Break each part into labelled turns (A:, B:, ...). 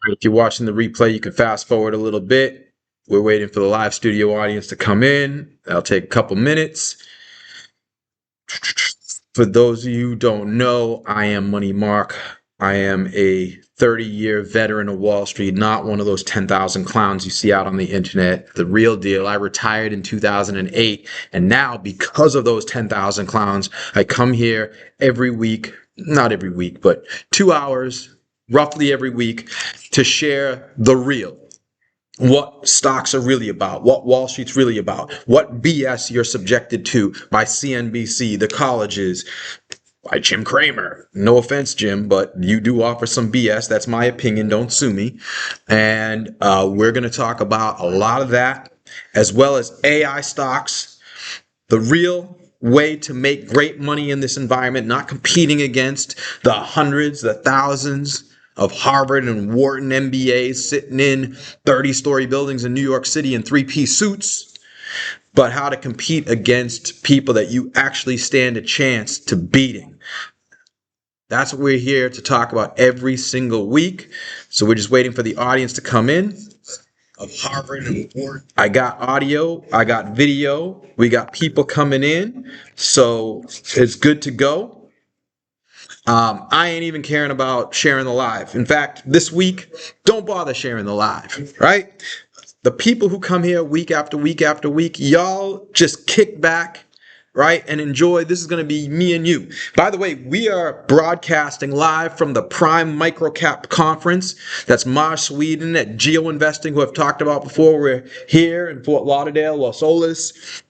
A: If you're watching the replay, you can fast forward a little bit. We're waiting for the live studio audience to come in. That'll take a couple minutes. For those of you who don't know, I am Money Mark. I am a 30-year veteran of Wall Street, not one of those 10,000 clowns you see out on the internet. The real deal. I retired in 2008, and now because of those 10,000 clowns, I come here every week, not every week, but 2 hours, roughly every week, to share the real. What stocks are really about, what Wall Street's really about, what BS you're subjected to by CNBC, the colleges, by Jim Cramer. No offense, Jim, but you do offer some BS. That's my opinion. Don't sue me. And we're going to talk about a lot of that, as well as AI stocks, the real way to make great money in this environment, not competing against the hundreds, the thousands of Harvard and Wharton MBAs sitting in 30-story buildings in New York City in three-piece suits, but how to compete against people that you actually stand a chance to beating. That's what we're here to talk about every single week. So we're just waiting for the audience to come in. Of Harvard and Wharton. I got audio, I got video, we got people coming in, so it's good to go. I ain't even caring about sharing the live. In fact, this week, don't bother sharing the live, right? The people who come here week after week after week, y'all just kick back, right, and enjoy. This is going to be me and you. By the way, we are broadcasting live from the Prime Microcap Conference. That's Mars, Sweden, at Geo Investing, who I've talked about before. We're here in Fort Lauderdale, Los Olas.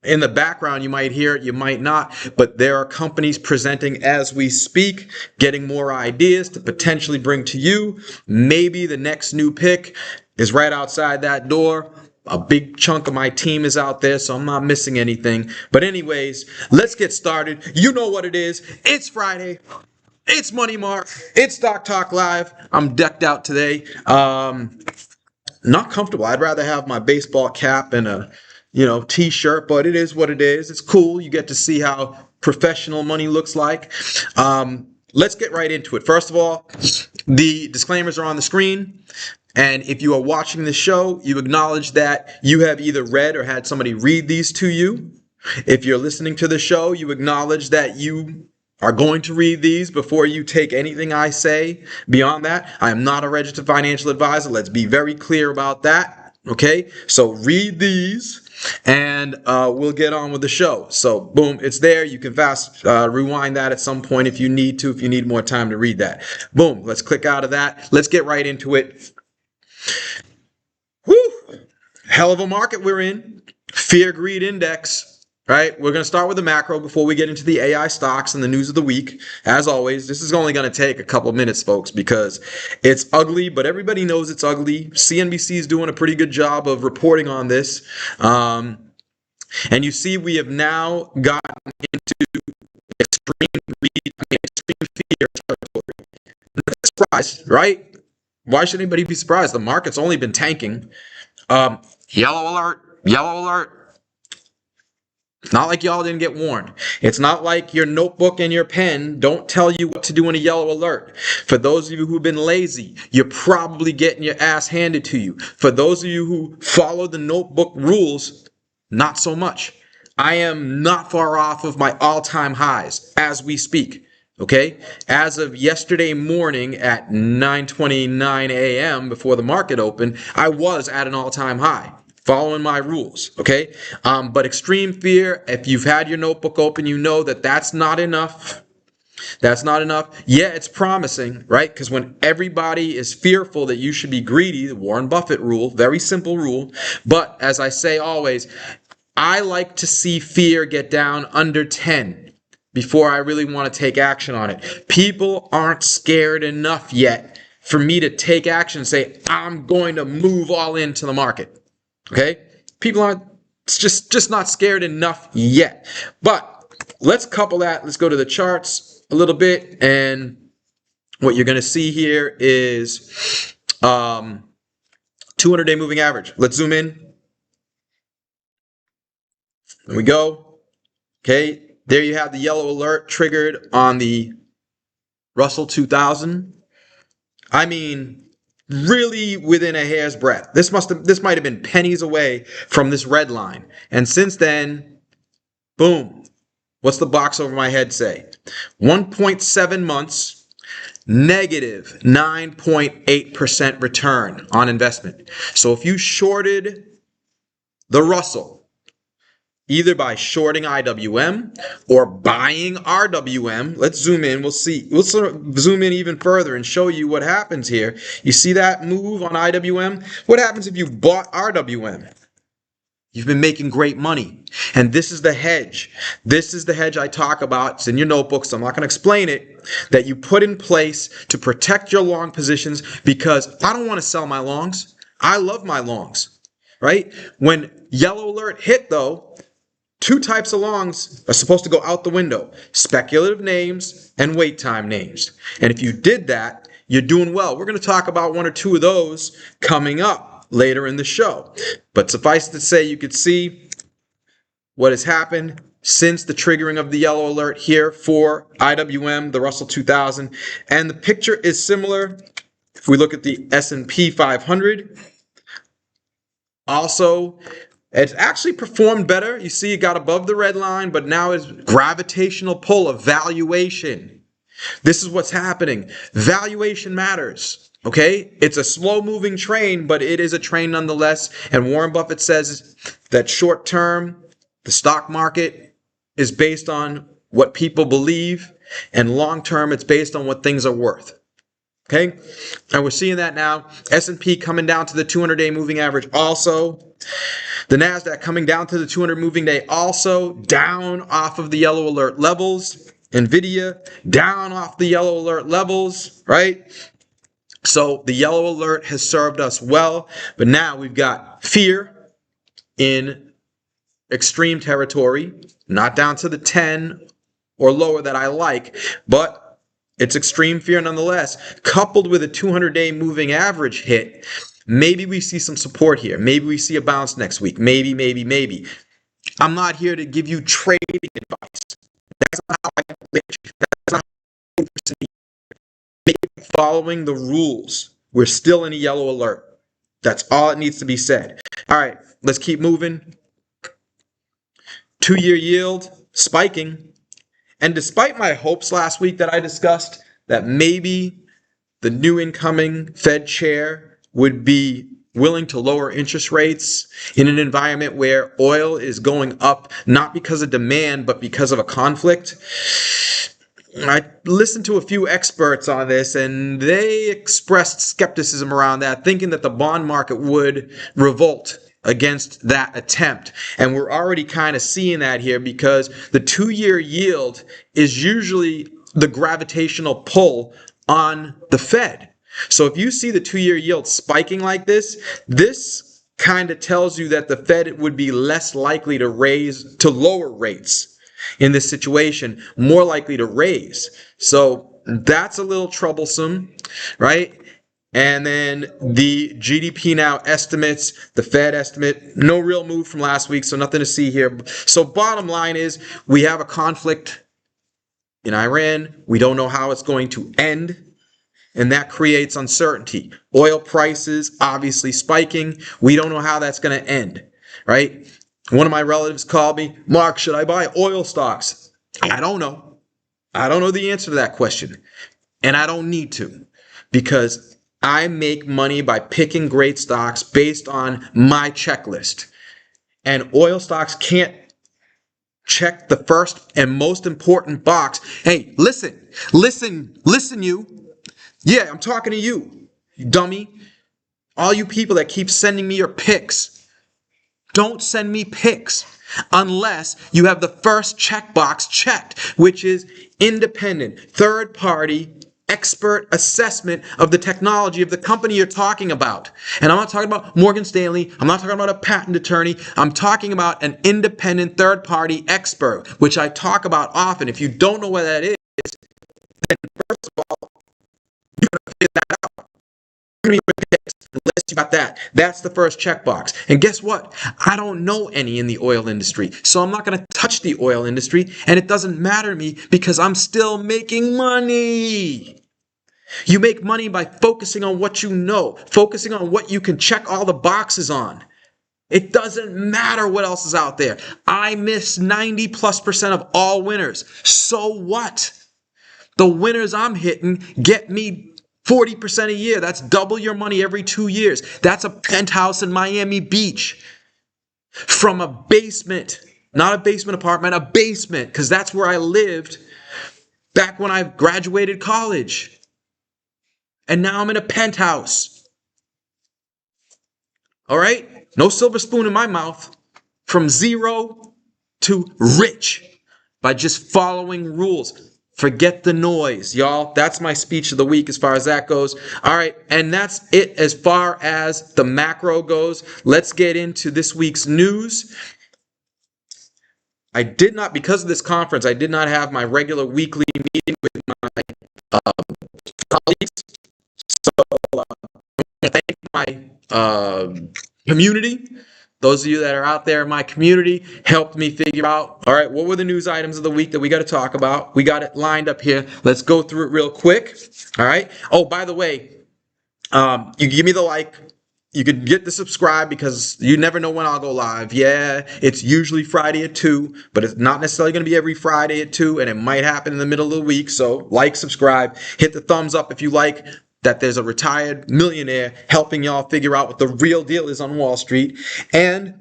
A: In the background, you might hear it, you might not, but there are companies presenting as we speak, getting more ideas to potentially bring to you. Maybe the next new pick is right outside that door. A big chunk of my team is out there, so I'm not missing anything. But anyways, let's get started. You know what it is. It's Friday. It's Money Mark. It's Stock Talk Live. I'm decked out today. Not comfortable. I'd rather have my baseball cap and a t-shirt, but it is what it is. It's cool. You get to see how professional money looks like. Let's get right into it. First of all, the disclaimers are on the screen. And if you are watching the show, you acknowledge that you have either read or had somebody read these to you. If you're listening to the show, you acknowledge that you are going to read these before you take anything I say. Beyond that, I am not a registered financial advisor. Let's be very clear about that. Okay? So read these. And we'll get on with the show. So boom, it's there. You can fast rewind that at some point if you need to, if you need more time to read that. Boom, let's click out of that. Let's get right into it. Whew, hell of a market we're in. Fear Greed Index. Right, we're going to start with the macro before we get into the AI stocks and the news of the week. As always, this is only going to take a couple minutes, folks, because it's ugly, but everybody knows it's ugly. CNBC is doing a pretty good job of reporting on this. And you see we have now gotten into extreme fear territory. Not surprised, right? Why should anybody be surprised? The market's only been tanking. Yellow alert, yellow alert. It's not like y'all didn't get warned. It's not like your notebook and your pen don't tell you what to do in a yellow alert. For those of you who've been lazy, you're probably getting your ass handed to you. For those of you who follow the notebook rules, not so much. I am not far off of my all-time highs as we speak. Okay? As of yesterday morning at 9:29 a.m. before the market opened, I was at an all-time high. Following my rules, okay? But extreme fear, if you've had your notebook open, you know that that's not enough. That's not enough. Yeah, it's promising, right? Because when everybody is fearful that you should be greedy, the Warren Buffett rule, very simple rule. But as I say always, I like to see fear get down under 10 before I really want to take action on it. People aren't scared enough yet for me to take action and say, I'm going to move all into the market. Okay? People aren't just not scared enough yet. But let's couple that. Let's go to the charts a little bit. And what you're going to see here is 200-day moving average. Let's zoom in. There we go. Okay. There you have the yellow alert triggered on the Russell 2000. I mean, really within a hair's breadth. This might have been pennies away from this red line. And since then, boom. What's the box over my head say? 1.7 months, negative 9.8% return on investment. So if you shorted the Russell, either by shorting IWM or buying RWM. Let's zoom in. We'll see. We'll sort of zoom in even further and show you what happens here. You see that move on IWM? What happens if you bought RWM? You've been making great money. And this is the hedge. This is the hedge I talk about. It's in your notebook, so I'm not going to explain it. That you put in place to protect your long positions, because I don't want to sell my longs. I love my longs, right? When yellow alert hit, though, two types of longs are supposed to go out the window: speculative names and wait time names. And if you did that, you're doing well. We're going to talk about one or two of those coming up later in the show. But suffice to say, you could see what has happened since the triggering of the yellow alert here for IWM, the Russell 2000. And the picture is similar if we look at the S&P 500. Also, it's actually performed better. You see it got above the red line, but now it's gravitational pull of valuation. This is what's happening. Valuation matters, okay? It's a slow-moving train, but it is a train nonetheless. And Warren Buffett says that short-term, the stock market is based on what people believe, and long-term, it's based on what things are worth. Okay, and we're seeing that now. S&P coming down to the 200-day moving average also. The NASDAQ coming down to the 200 moving day also, down off of the yellow alert levels. NVIDIA down off the yellow alert levels, right? So the yellow alert has served us well, but now we've got fear in extreme territory, not down to the 10 or lower that I like, but it's extreme fear nonetheless, coupled with a 200-day moving average hit. Maybe we see some support here. Maybe we see a bounce next week. Maybe. I'm not here to give you trading advice. That's not how I glitch. That's not how I proceed. Maybe following the rules. We're still in a yellow alert. That's all it needs to be said. All right, let's keep moving. 2-year yield spiking. And despite my hopes last week that I discussed that maybe the new incoming Fed chair would be willing to lower interest rates in an environment where oil is going up, not because of demand, but because of a conflict, I listened to a few experts on this, and they expressed skepticism around that, thinking that the bond market would revolt against that attempt. And we're already kind of seeing that here, because the 2-year yield is usually the gravitational pull on the Fed. So if you see the 2-year yield spiking like this kind of tells you that the Fed would be less likely to lower rates in this situation, more likely to raise. So that's a little troublesome, right? And then the GDP now estimates, the Fed estimate, no real move from last week, so nothing to see here. So bottom line is we have a conflict in Iran. We don't know how it's going to end, and that creates uncertainty. Oil prices obviously spiking. We don't know how that's going to end, right? One of my relatives called me, Mark, should I buy oil stocks? I don't know. I don't know the answer to that question, and I don't need to, because I make money by picking great stocks based on my checklist. And oil stocks can't check the first and most important box. Hey, listen, you. Yeah, I'm talking to you, you dummy. All you people that keep sending me your picks, don't send me picks unless you have the first checkbox checked, which is independent, third-party, expert assessment of the technology of the company you're talking about. And I'm not talking about Morgan Stanley. I'm not talking about a patent attorney. I'm talking about an independent third-party expert, which I talk about often. If you don't know what that is, then first of all, you gotta figure that out. Unless you got that. That's the first checkbox. And guess what? I don't know any in the oil industry. So I'm not going to touch the oil industry. And it doesn't matter to me because I'm still making money. You make money by focusing on what you know, focusing on what you can check all the boxes on. It doesn't matter what else is out there. I miss 90+% of all winners. So what? The winners I'm hitting get me 40% a year. That's double your money every 2 years. That's a penthouse in Miami Beach. From a basement, not a basement apartment, a basement, because that's where I lived back when I graduated college. And now I'm in a penthouse. All right? No silver spoon in my mouth. From zero to rich by just following rules. Forget the noise, y'all. That's my speech of the week as far as that goes. All right, and that's it as far as the macro goes. Let's get into this week's news. I did not, because of this conference, I did not have my regular weekly meeting with my colleagues. So I thank my community. Those of you that are out there in my community helped me figure out, all right, what were the news items of the week that we got to talk about? We got it lined up here. Let's go through it real quick. All right. Oh, by the way, you give me the like. You could get the subscribe because you never know when I'll go live. Yeah, it's usually Friday at 2, but it's not necessarily going to be every Friday at 2, and it might happen in the middle of the week. So like, subscribe, hit the thumbs up if you like that there's a retired millionaire helping y'all figure out what the real deal is on Wall Street. And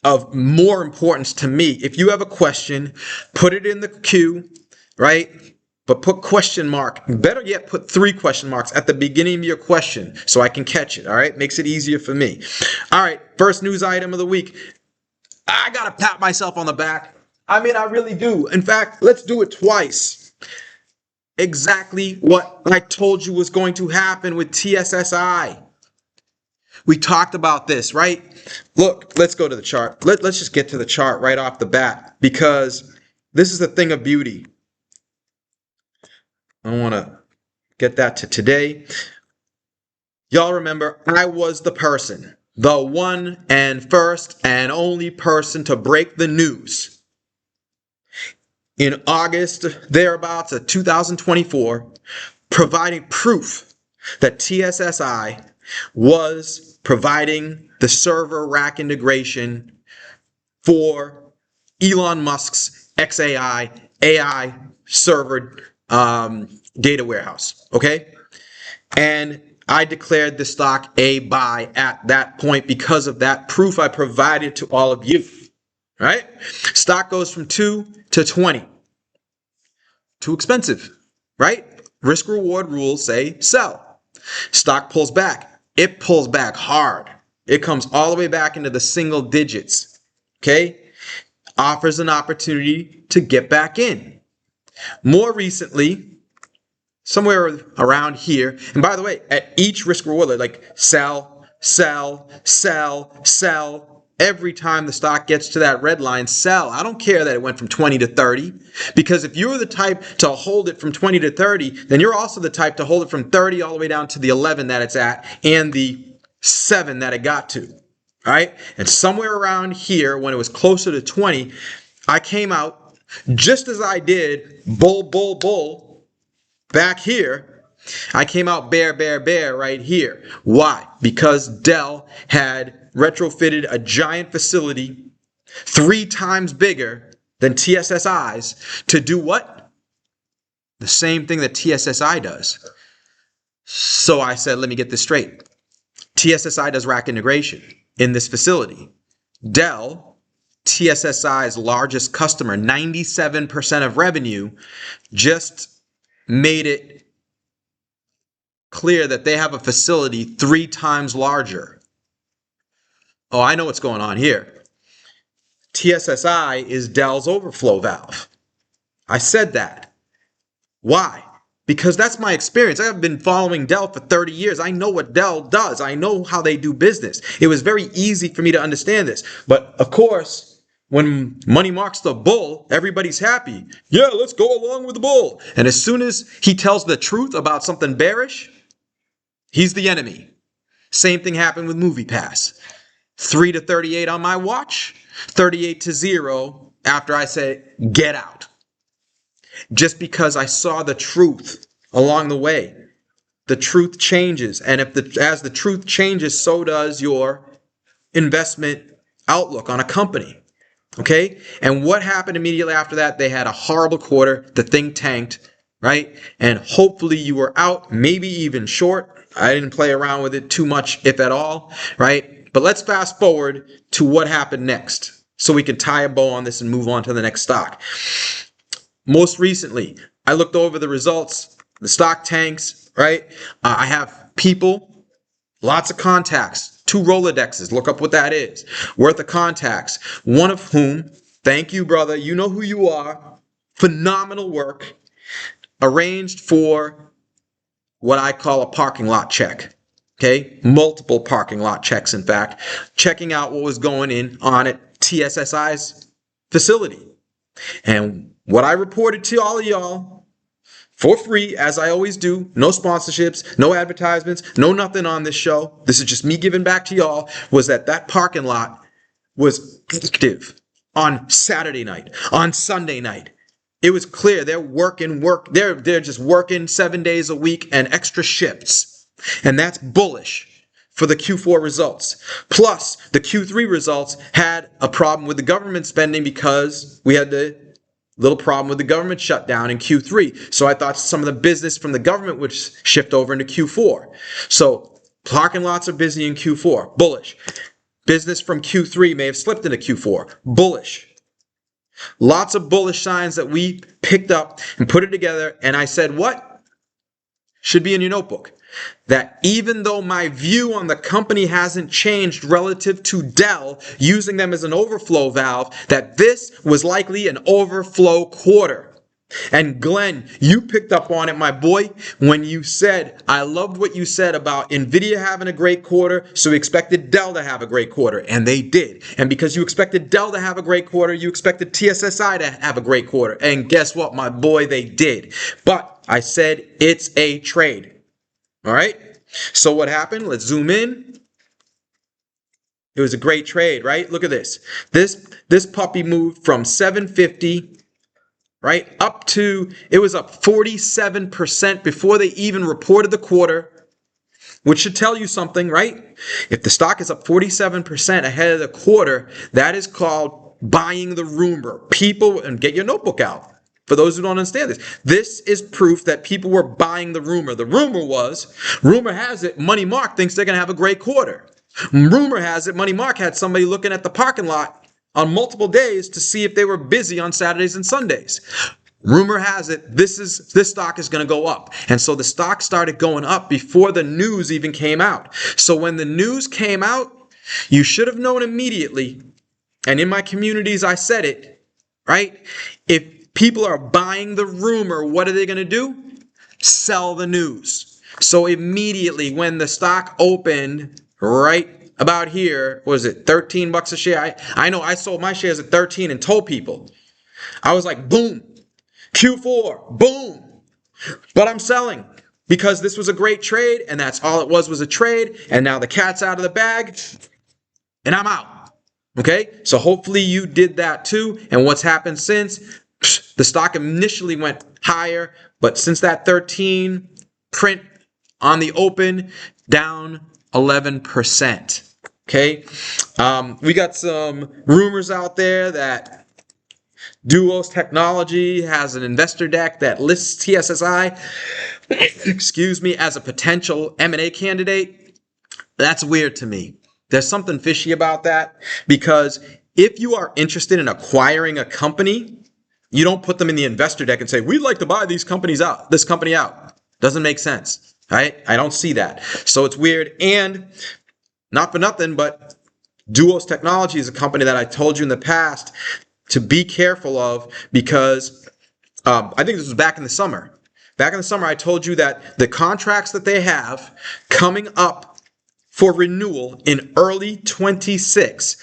A: of more importance to me, if you have a question, put it in the queue, right? But put question mark. Better yet, put 3 question marks at the beginning of your question so I can catch it, all right? Makes it easier for me. All right, first news item of the week. I got to pat myself on the back. I mean, I really do. In fact, let's do it twice. Exactly what I told you was going to happen with TSSI. We talked about this, right? Look, let's go to the chart. Let's just get to the chart right off the bat because this is the thing of beauty. I want to get that to today. Y'all remember, I was the person, the one and first and only person to break the news. In August, thereabouts of 2024, providing proof that TSSI was providing the server rack integration for Elon Musk's XAI AI server data warehouse, okay? And I declared the stock a buy at that point because of that proof I provided to all of you, right? Stock goes from 2 to 20. Too expensive, right? Risk reward rules say sell. Stock pulls back. It pulls back hard. It comes all the way back into the single digits, okay? Offers an opportunity to get back in. More recently, somewhere around here, and by the way, at each risk reward, like sell, sell, sell, sell, every time the stock gets to that red line, sell. I don't care that it went from 20 to 30, because if you're the type to hold it from 20 to 30, then you're also the type to hold it from 30 all the way down to the 11 that it's at and the 7 that it got to, all right? And somewhere around here, when it was closer to 20, I came out just as I did bull, bull, bull back here. I came out bear, bear, bear right here. Why? Because Dell had retrofitted a giant facility 3 times bigger than TSSI's to do what? The same thing that TSSI does. So I said, let me get this straight. TSSI does rack integration in this facility. Dell, TSSI's largest customer, 97% of revenue, just made it clear that they have a facility 3 times larger. Oh, I know what's going on here. TSSI is Dell's overflow valve. I said that. Why? Because that's my experience. I've been following Dell for 30 years. I know what Dell does. I know how they do business. It was very easy for me to understand this. But of course, when money marks the bull, everybody's happy. Yeah, let's go along with the bull. And as soon as he tells the truth about something bearish, he's the enemy. Same thing happened with MoviePass. 3 to 38 on my watch, 38 to 0 after I said, get out. Just because I saw the truth along the way. the truth changes. And as the truth changes, so does your investment outlook on a company. Okay? And what happened immediately after that? They had a horrible quarter. The thing tanked, right? And hopefully you were out, maybe even short. I didn't play around with it too much, if at all, right? But let's fast forward to what happened next so we can tie a bow on this and move on to the next stock. Most recently, I looked over the results. The stock tanks, right? I have people, lots of contacts, 2 Rolodexes. Look up what that is. Worth of contacts. One of whom, thank you, brother. You know who you are. Phenomenal work. Arranged for what I call a parking lot check. Okay? Multiple parking lot checks, in fact. Checking out what was going on at TSSI's facility. And what I reported to all of y'all, for free, as I always do, no sponsorships, no advertisements, no nothing on this show. This is just me giving back to y'all, was that parking lot was active on Saturday night, on Sunday night. It was clear they're they're just working 7 days a week and extra shifts. And that's bullish for the Q4 results. Plus, the Q3 results had a problem with the government spending because we had the little problem with the government shutdown in Q3. So I thought some of the business from the government would shift over into Q4. So parking lots are busy in Q4. Bullish. Business from Q3 may have slipped into Q4. Bullish. Lots of bullish signs that we picked up and put it together. And I said, what? Should be in your notebook. That even though my view on the company hasn't changed relative to Dell, using them as an overflow valve, that this was likely an overflow quarter. And Glenn, you picked up on it, my boy, when you said, I loved what you said about NVIDIA having a great quarter, so we expected Dell to have a great quarter, and they did. And because you expected Dell to have a great quarter, you expected TSSI to have a great quarter. And guess what, my boy, they did. But I said it's a trade. All right? So what happened? Let's zoom in. It was a great trade, right? Look at this. This puppy moved from 750 right up to, it was up 47% before they even reported the quarter, which should tell you something, right? If the stock is up 47% ahead of the quarter, that is called buying the rumor. People, and get your notebook out. For those who don't understand this is proof that people were buying the rumor. The rumor has it, Money Mark thinks they're going to have a great quarter. Rumor has it, Money Mark had somebody looking at the parking lot on multiple days to see if they were busy on Saturdays and Sundays. Rumor has it, this stock is going to go up. And so the stock started going up before the news even came out. So when the news came out, you should have known immediately. And in my communities, I said it, right? If people are buying the rumor, what are they going to do? Sell the news. So immediately when the stock opened right about here, what was it, 13 bucks a share? I know I sold my shares at 13 and told people. I was like, boom, Q4, boom. But I'm selling because this was a great trade, and that's all it was a trade. And now the cat's out of the bag, and I'm out. Okay? So hopefully you did that too. And what's happened since? The stock initially went higher, but since that 13 print on the open, down 11%. Okay, we got some rumors out there that Duos Technology has an investor deck that lists TSSI, excuse me, as a potential M&A candidate. That's weird to me. There's something fishy about that, because if you are interested in acquiring a company, you don't put them in the investor deck and say, we'd like to buy this company out. Doesn't make sense, right? I don't see that. So it's weird. And not for nothing, but Duos Technology is a company that I told you in the past to be careful of, because I think this was back in the summer. Back in the summer, I told you that the contracts that they have coming up for renewal in early 26,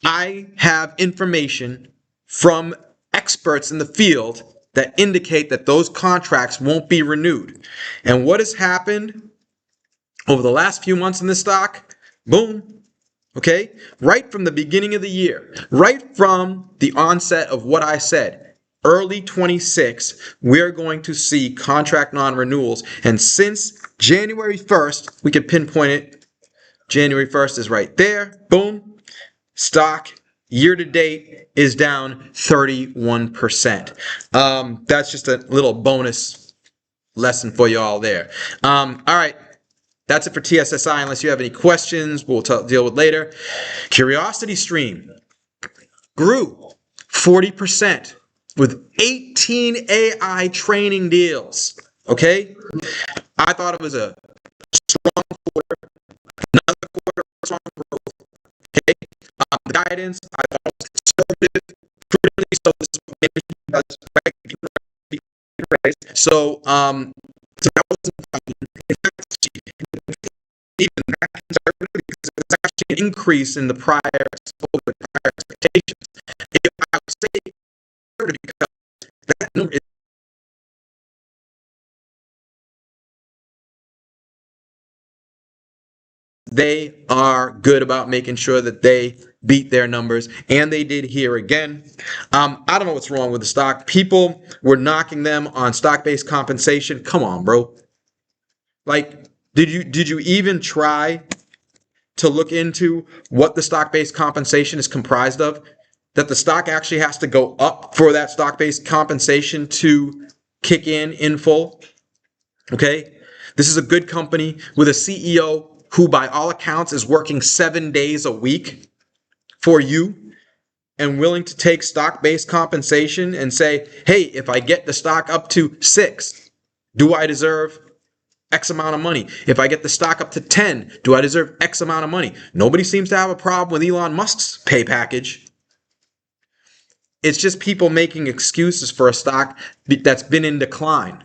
A: I have information from experts in the field that indicate that those contracts won't be renewed. And what has happened over the last few months in this stock? Boom. Okay? Right from the beginning of the year, right from the onset of what I said, early 26, we're going to see contract non-renewals. And since January 1st, we can pinpoint it. January 1st is right there. Boom. Stock year to date is down 31%. That's just a little bonus lesson for you all there. All right. That's it for TSSI. Unless you have any questions, we'll deal with later. Curiosity Stream grew 40% with 18 AI training deals. Okay? I thought it was a strong quarter, another quarter of strong growth. Okay? The guidance, I thought it was conservative, prudently so this so that wasn't in fact, even that conservative because it was actually an increase in the prior expectations. If I would say conservative because that number is they are good about making sure that they beat their numbers, and they did here again. I don't know what's wrong with the stock. People were knocking them on stock-based compensation. Come on, bro. Like, did you even try to look into what the stock-based compensation is comprised of? That the stock actually has to go up for that stock-based compensation to kick in full. Okay? This is a good company with a CEO who, by all accounts, is working 7 days a week for you and willing to take stock-based compensation and say, hey, if I get the stock up to 6, do I deserve X amount of money? If I get the stock up to 10, do I deserve X amount of money? Nobody seems to have a problem with Elon Musk's pay package. It's just people making excuses for a stock that's been in decline.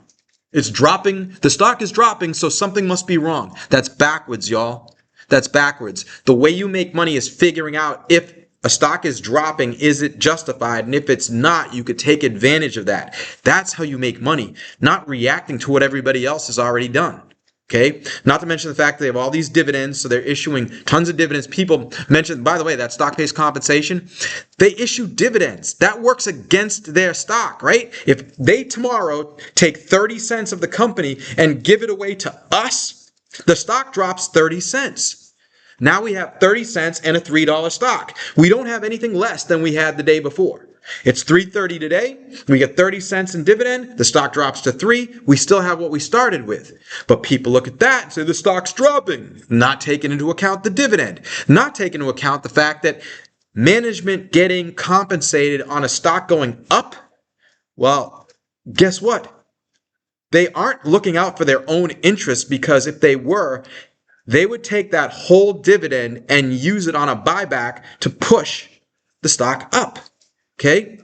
A: It's dropping. The stock is dropping, so something must be wrong. That's backwards, y'all. That's backwards. The way you make money is figuring out if a stock is dropping, is it justified? And if it's not, you could take advantage of that. That's how you make money, not reacting to what everybody else has already done. Okay? Not to mention the fact that they have all these dividends, so they're issuing tons of dividends. People mentioned, by the way, that stock-based compensation, they issue dividends. That works against their stock, right? If they tomorrow take 30 cents of the company and give it away to us, the stock drops 30 cents. Now we have 30 cents and a $3 stock. We don't have anything less than we had the day before. It's $3.30 today. We get 30 cents in dividend. The stock drops to 3. We still have what we started with. But people look at that and say the stock's dropping, not taking into account the dividend, not taking into account the fact that management getting compensated on a stock going up. Well, guess what? They aren't looking out for their own interests, because if they were, they would take that whole dividend and use it on a buyback to push the stock up. Okay?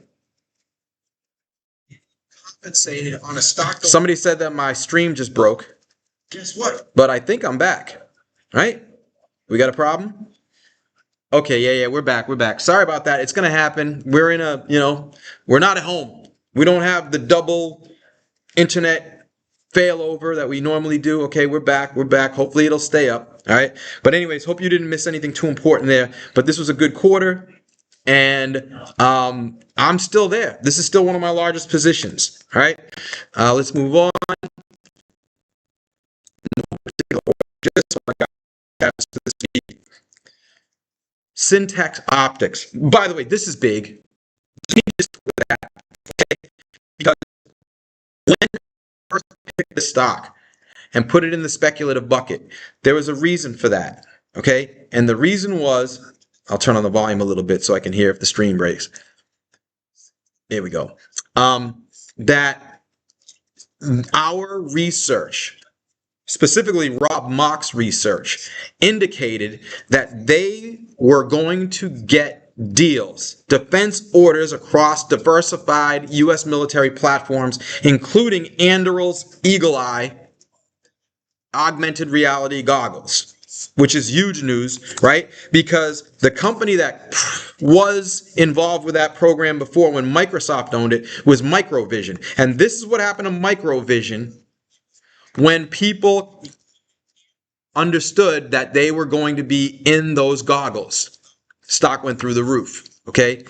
A: Compensated on a stock. Somebody said that my stream just broke. Guess what? But I think I'm back. Right? We got a problem? Okay, yeah, we're back. We're back. Sorry about that. It's going to happen. We're in a, we're not at home. We don't have the double internet failover that we normally do. Okay, we're back. We're back. Hopefully it'll stay up. All right. But anyways, hope you didn't miss anything too important there. But this was a good quarter. And I'm still there. This is still one of my largest positions. All right. Let's move on. Syntax Optics. By the way, this is big. Because when I first picked the stock and put it in the speculative bucket, there was a reason for that. Okay. And the reason was, I'll turn on the volume a little bit so I can hear if the stream breaks. There we go. That our research, specifically Rob Mock's research, indicated that they were going to get deals, defense orders across diversified U.S. military platforms, including Anduril's Eagle Eye augmented reality goggles, which is huge news, right? Because the company that was involved with that program before, when Microsoft owned it, was Microvision. And this is what happened to Microvision when people understood that they were going to be in those goggles. Stock went through the roof, okay?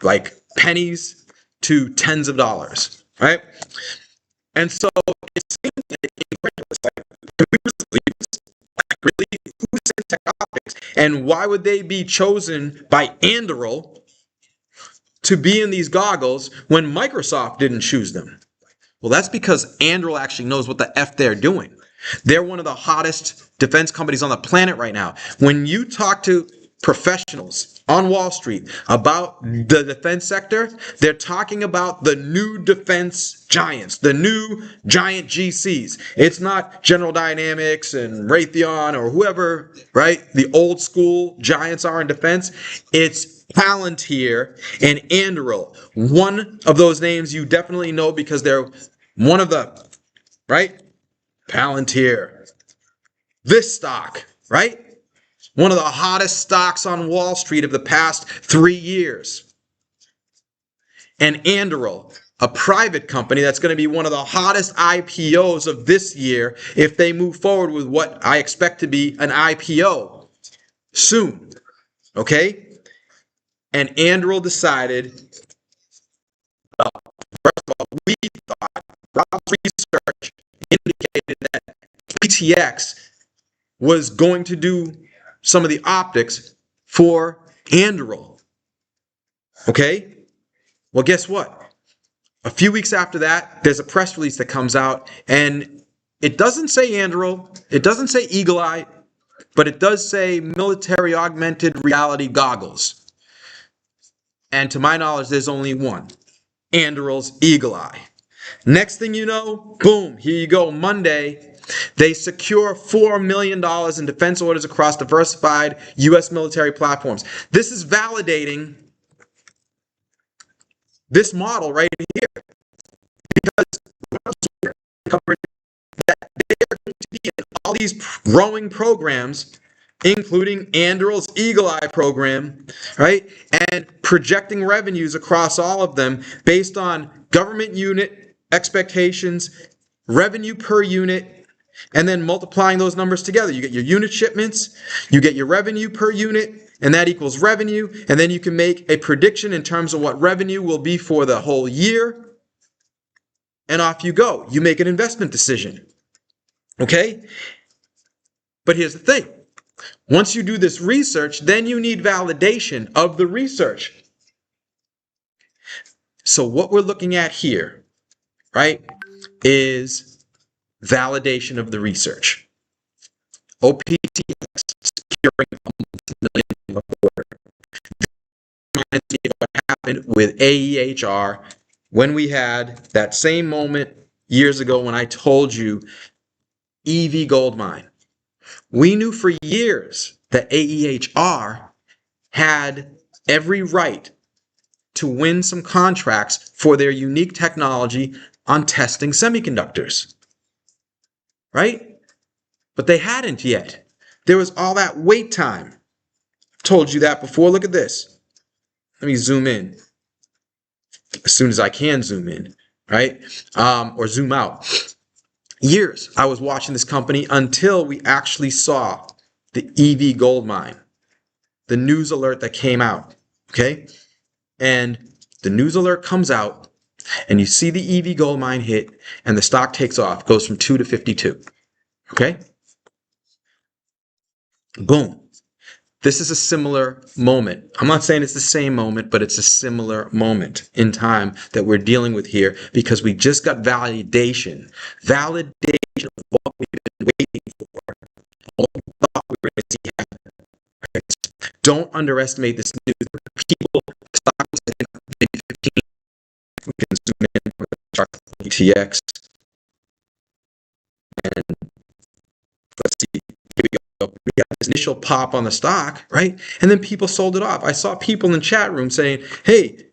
A: Like pennies to tens of dollars, right? And so it seems incredulous. Like, really, who sent Tech Optics? And why would they be chosen by Anduril to be in these goggles when Microsoft didn't choose them? Well, that's because Anduril actually knows what the F they're doing. They're one of the hottest defense companies on the planet right now. When you talk to professionals on Wall Street about the defense sector, they're talking about the new defense giants, the new giant GCs. It's not General Dynamics and Raytheon or whoever, right? The old school giants are in defense. It's Palantir and Anduril. One of those names you definitely know because they're one of the, right? Palantir. This stock, right? One of the hottest stocks on Wall Street of the past 3 years. And Anduril, a private company that's going to be one of the hottest IPOs of this year if they move forward with what I expect to be an IPO soon. Okay? And Anduril decided, first of all, we thought, Rob's research indicated that PTX was going to do some of the optics for Anduril. Okay? Well, guess what? A few weeks after that, there's a press release that comes out, and it doesn't say Anduril, it doesn't say Eagle Eye, but it does say military augmented reality goggles. And to my knowledge, there's only one. Anduril's Eagle Eye. Next thing you know, boom, here you go, Monday, they secure $4 million in defense orders across diversified U.S. military platforms. This is validating this model right here. Because that they're going to be in all these growing programs, including Anduril's Eagle Eye program, right? And projecting revenues across all of them based on government unit expectations, revenue per unit, and then multiplying those numbers together. You get your unit shipments, you get your revenue per unit, and that equals revenue, and then you can make a prediction in terms of what revenue will be for the whole year, and off you go. You make an investment decision, okay? But here's the thing. Once you do this research, then you need validation of the research. So what we're looking at here, right, is validation of the research. OPTX securing $1 million order. Reminds me of what happened with AEHR when we had that same moment years ago when I told you EV gold mine. We knew for years that AEHR had every right to win some contracts for their unique technology on testing semiconductors. Right? But they hadn't yet. There was all that wait time. I've told you that before. Look at this. Let me zoom in. As soon as I can zoom in, right? Or zoom out. Years I was watching this company until we actually saw the EV gold mine. The news alert that came out. Okay? And the news alert comes out, and you see the EV gold mine hit, and the stock takes off, goes from 2 to 52. Okay? Boom. This is a similar moment. I'm not saying it's the same moment, but it's a similar moment in time that we're dealing with here because we just got validation. Validation of what we've been waiting for. What we thought we were going to see happen. Right? Don't underestimate this news. People, stocks, we can zoom in for the TX. And let's see. Here we go. We got this initial pop on the stock, right? And then people sold it off. I saw people in the chat room saying, hey,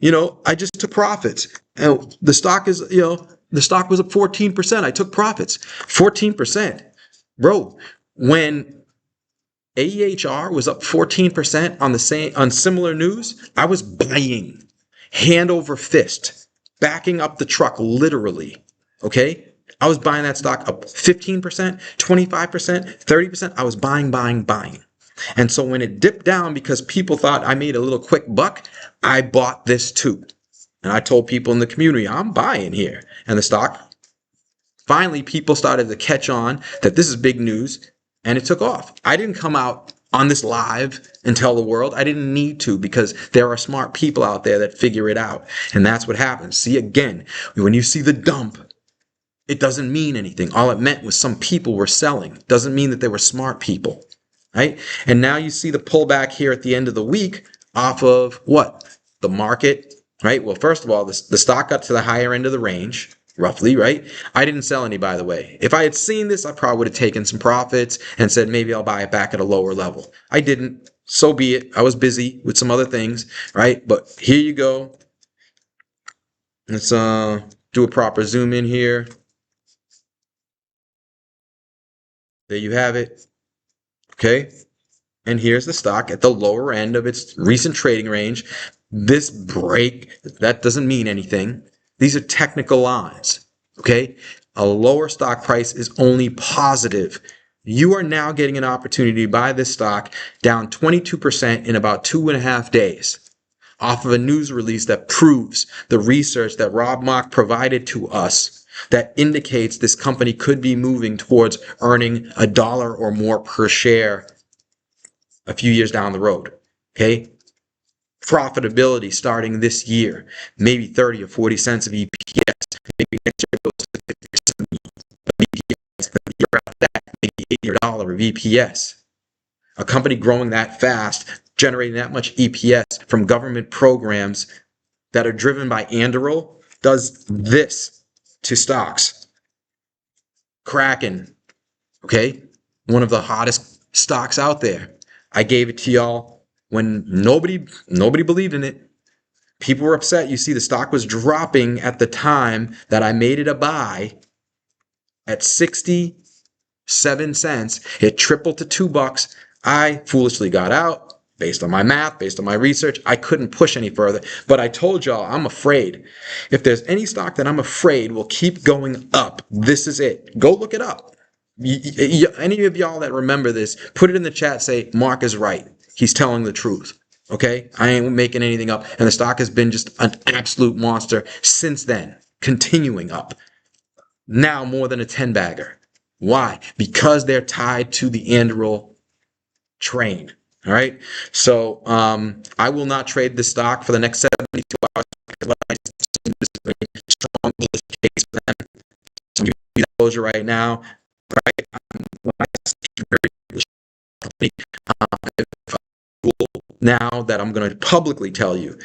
A: I just took profits. And the stock is, the stock was up 14%. I took profits. 14%. Bro, when AEHR was up 14% on similar news, I was buying hand over fist, backing up the truck literally. Okay? I was buying that stock up 15%, 25%, 30%. I was buying. And so when it dipped down because people thought I made a little quick buck, I bought this too. And I told people in the community, I'm buying here. And the stock, finally, people started to catch on that this is big news, and it took off. I didn't come out on this live and tell the world. I didn't need to, because there are smart people out there that figure it out. And that's what happens. See, again, when you see the dump, it doesn't mean anything. All it meant was some people were selling. It doesn't mean that they were smart people, right? And now you see the pullback here at the end of the week off of what? The market, right? Well, first of all, the stock got to the higher end of the range, roughly, right? I didn't sell any, by the way. If I had seen this, I probably would have taken some profits and said, maybe I'll buy it back at a lower level. I didn't. So be it. I was busy with some other things, right? But here you go. Let's do a proper zoom in here. There you have it. Okay. And here's the stock at the lower end of its recent trading range. This break, that doesn't mean anything. These are technical lines. Okay. A lower stock price is only positive. You are now getting an opportunity to buy this stock down 22% in about 2.5 days off of a news release that proves the research that Rob Mock provided to us that indicates this company could be moving towards earning $1 or more per share a few years down the road. Okay. Profitability starting this year, maybe 30 or 40 cents of EPS. Maybe next year goes to 50 of EPS. The year after that, maybe $80 of EPS. A company growing that fast, generating that much EPS from government programs that are driven by Anduril, does this to stocks. Kraken, okay? One of the hottest stocks out there. I gave it to y'all when nobody believed in it. People were upset. You see, the stock was dropping at the time that I made it a buy at 67 cents. It tripled to $2. I foolishly got out. Based on my math, based on my research, I couldn't push any further. But I told y'all, I'm afraid. If there's any stock that I'm afraid will keep going up, this is it. Go look it up. Any of y'all that remember this, put it in the chat, say, Mark is right. He's telling the truth. Okay? I ain't making anything up. And the stock has been just an absolute monster since then, continuing up. Now more than a 10-bagger. Why? Because they're tied to the Anduril train. All right. So I will not trade this stock for the next 72 hours because I see this strong bullish case for them. So I'm giving you that closure right now. Right. Now that I'm going to publicly tell you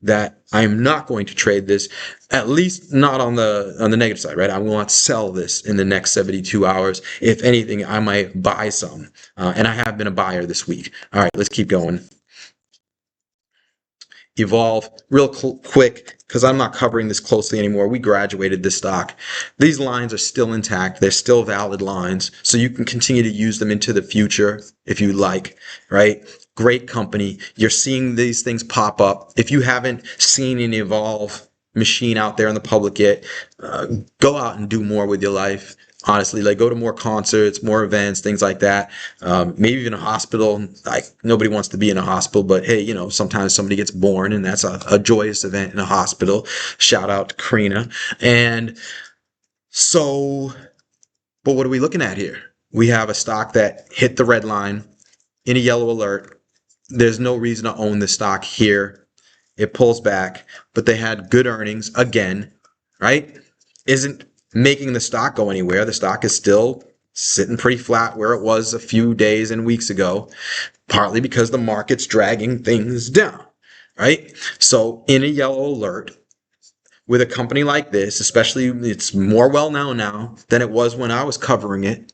A: that I am not going to trade this, at least not on the negative side, right? I will not sell this in the next 72 hours. If anything, I might buy some. And I have been a buyer this week. All right, let's keep going. Evolve, real quick, because I'm not covering this closely anymore. We graduated this stock. These lines are still intact. They're still valid lines, so you can continue to use them into the future if you like, right? Great company. You're seeing these things pop up. If you haven't seen an Evolve machine out there in the public yet, go out and do more with your life. Honestly, like go to more concerts, more events, things like that. Maybe even a hospital. Like nobody wants to be in a hospital, but hey, you know, sometimes somebody gets born and that's a joyous event in a hospital. Shout out to Karina. And so, but what are we looking at here? We have a stock that hit the red line in a yellow alert. There's no reason to own this stock here. It pulls back, but they had good earnings again, right? Isn't making the stock go anywhere. The stock is still sitting pretty flat where it was a few days and weeks ago, partly because the market's dragging things down, right? So in a yellow alert, with a company like this, especially it's more well known now than it was when I was covering it,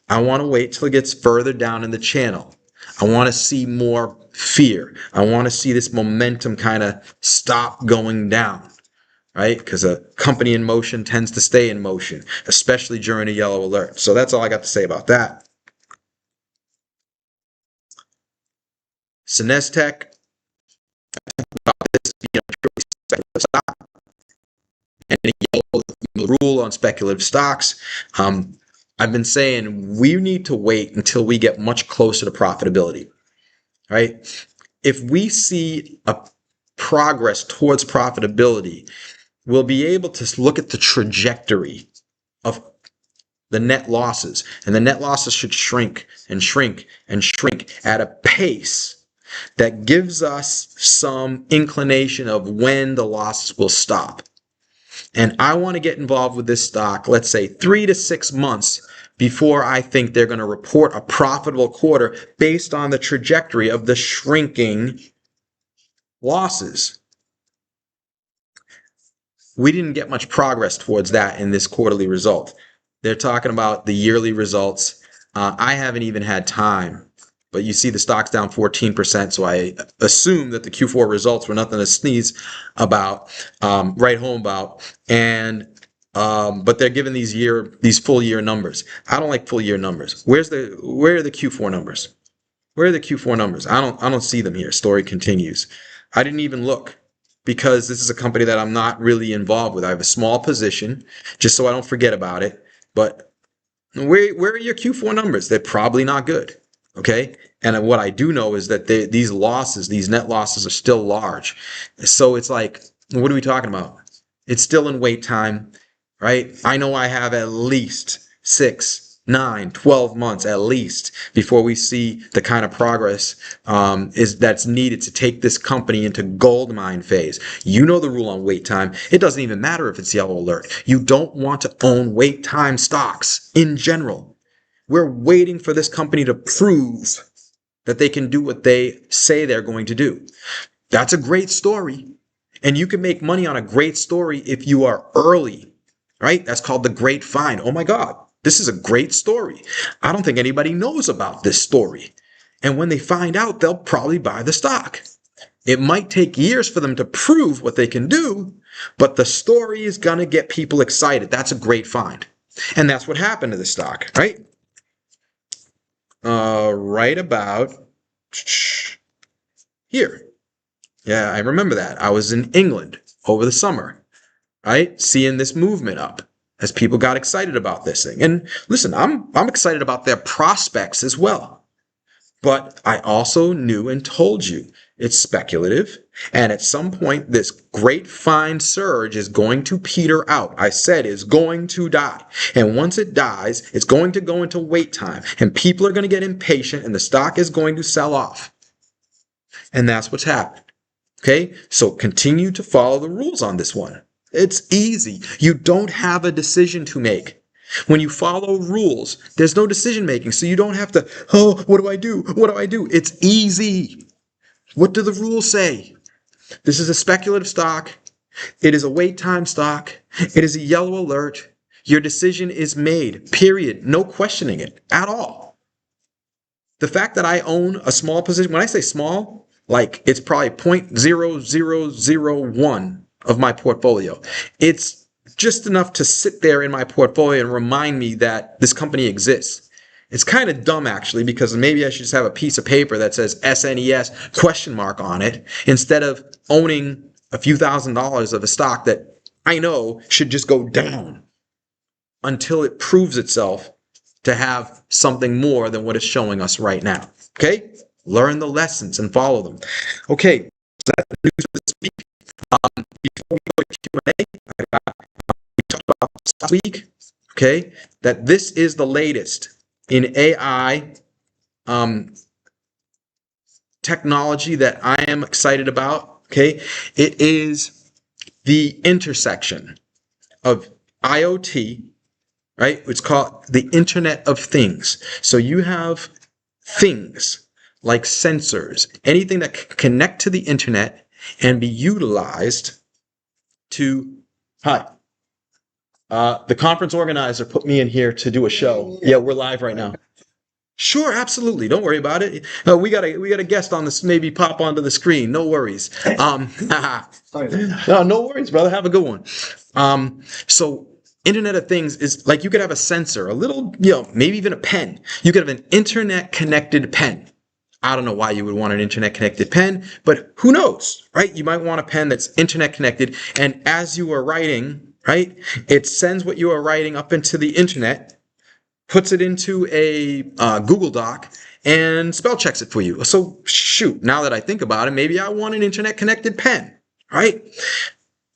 A: I want to wait till it gets further down in the channel. I want to see more fear. I want to see this momentum kind of stop going down, right? Because a company in motion tends to stay in motion, especially during a yellow alert. So that's all I got to say about that. Sinestech, about this being a purely speculative stock, and a yellow rule on speculative stocks. I've been saying we need to wait until we get much closer to profitability, right? If we see progress towards profitability, we'll be able to look at the trajectory of the net losses. And the net losses should shrink and shrink and shrink at a pace that gives us some inclination of when the losses will stop. And I want to get involved with this stock, let's say 3 to 6 months before I think they're going to report a profitable quarter based on the trajectory of the shrinking losses. We didn't get much progress towards that in this quarterly result. They're talking about the yearly results. I haven't even had time, but you see the stock's down 14%, so I assume that the Q4 results were nothing to sneeze about, write home about, and but they're giving these full year numbers. I don't like full year numbers. Where are the Q4 numbers? Where are the Q4 numbers? I don't see them here. Story continues. I didn't even look because this is a company that I'm not really involved with. I have a small position just so I don't forget about it. But where are your Q4 numbers? They're probably not good. Okay. And what I do know is that these losses, these net losses are still large. So it's like, what are we talking about? It's still in wait time, right? I know I have at least 6, 9, 12 months at least before we see the kind of progress that's needed to take this company into gold mine phase. You know the rule on wait time. It doesn't even matter if it's yellow alert. You don't want to own wait time stocks in general. We're waiting for this company to prove that they can do what they say they're going to do. That's a great story. And you can make money on a great story if you are early, right? That's called the great find. Oh my God, this is a great story. I don't think anybody knows about this story. And when they find out, they'll probably buy the stock. It might take years for them to prove what they can do, but the story is going to get people excited. That's a great find. And that's what happened to the stock, right? Right about here. Yeah, I remember that. I was in England over the summer, right? Seeing this movement up as people got excited about this thing. And listen, I'm excited about their prospects as well. But I also knew and told you it's speculative. And at some point, this great fine surge is going to peter out. I said it's going to die. And once it dies, it's going to go into wait time. And people are going to get impatient and the stock is going to sell off. And that's what's happened. Okay, so continue to follow the rules on this one. It's easy. You don't have a decision to make. When you follow rules, there's no decision making. So you don't have to, oh, what do I do? What do I do? It's easy. What do the rules say? This is a speculative stock. It is a wait time stock. It is a yellow alert. Your decision is made, period. No questioning it at all. The fact that I own a small position, when I say small, like it's probably 0.0001 of my portfolio. It's just enough to sit there in my portfolio and remind me that this company exists. It's kind of dumb actually, because maybe I should just have a piece of paper that says SNES question mark on it instead of owning a few $1,000s of a stock that I know should just go down until it proves itself to have something more than what it's showing us right now. Okay? Learn the lessons and follow them. Okay, so that's the news for this week. Before we go to Q&A, we talked about last week, okay, that this is the latest in AI technology that I am excited about, okay? It is the intersection of IoT, right? It's called the Internet of Things. So you have things like sensors, anything that can connect to the internet and be utilized to, the conference organizer put me in here to do a show. Yeah, we're live right now. Sure, absolutely. Don't worry about it. We got a guest on this, maybe pop onto the screen. No worries. No worries, brother. Have a good one. So Internet of Things is like you could have a sensor, a little, maybe even a pen. You could have an internet connected pen. I don't know why you would want an internet connected pen, but who knows, right? You might want a pen that's internet connected, and as you are writing, right, it sends what you are writing up into the internet, puts it into a Google Doc, and spell checks it for you. So shoot, now that I think about it, maybe I want an internet connected pen, right?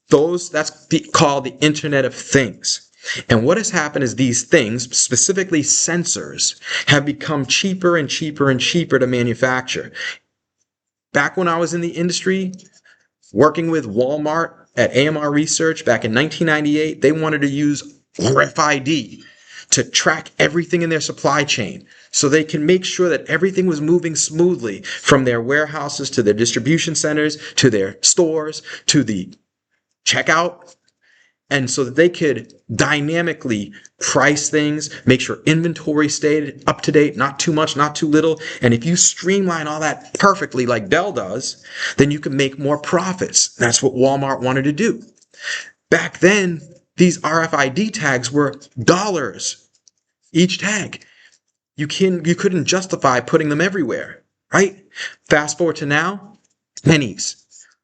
A: That's called the Internet of Things. And what has happened is these things, specifically sensors, have become cheaper and cheaper and cheaper to manufacture. Back when I was in the industry, working with Walmart at AMR Research back in 1998, they wanted to use RFID to track everything in their supply chain so they can make sure that everything was moving smoothly from their warehouses to their distribution centers to their stores to the checkout, and so that they could dynamically price things, make sure inventory stayed up to date, not too much, not too little. And if you streamline all that perfectly like Dell does, then you can make more profits. That's what Walmart wanted to do. Back then, these RFID tags were dollars each tag. You couldn't justify putting them everywhere, right? Fast forward to now, pennies.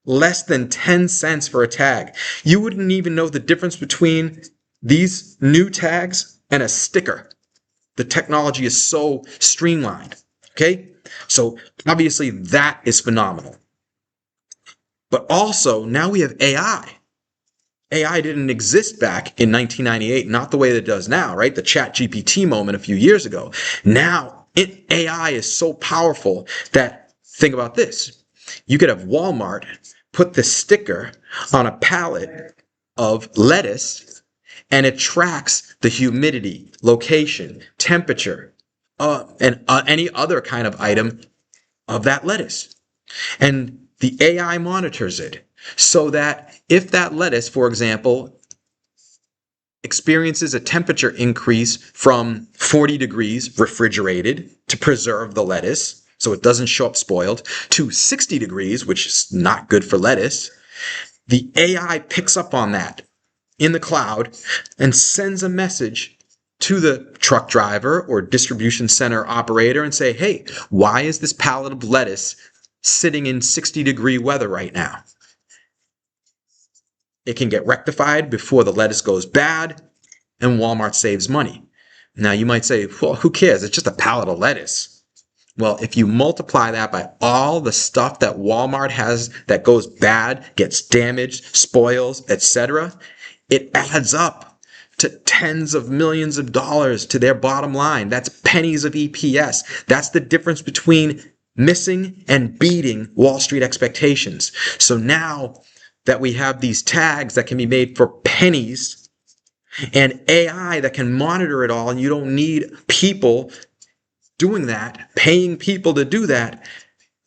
A: Less than 10 cents for a tag. You wouldn't even know the difference between these new tags and a sticker. The technology is so streamlined. Okay? So obviously that is phenomenal. But also now we have AI. AI didn't exist back in 1998, not the way that it does now, right? The Chat GPT moment a few years ago. Now AI is so powerful that, think about this. You could have Walmart put the sticker on a pallet of lettuce, and it tracks the humidity, location, temperature, and any other kind of item of that lettuce. And the AI monitors it so that if that lettuce, for example, experiences a temperature increase from 40 degrees refrigerated to preserve the lettuce, so it doesn't show up spoiled, to 60 degrees, which is not good for lettuce, the AI picks up on that in the cloud and sends a message to the truck driver or distribution center operator and say, hey, why is this pallet of lettuce sitting in 60-degree weather right now? It can get rectified before the lettuce goes bad, and Walmart saves money. Now, you might say, well, who cares? It's just a pallet of lettuce. Well, if you multiply that by all the stuff that Walmart has that goes bad, gets damaged, spoils, etc., it adds up to tens of millions of dollars to their bottom line. That's pennies of EPS. That's the difference between missing and beating Wall Street expectations. So now that we have these tags that can be made for pennies and AI that can monitor it all, and you don't need people doing that, paying people to do that.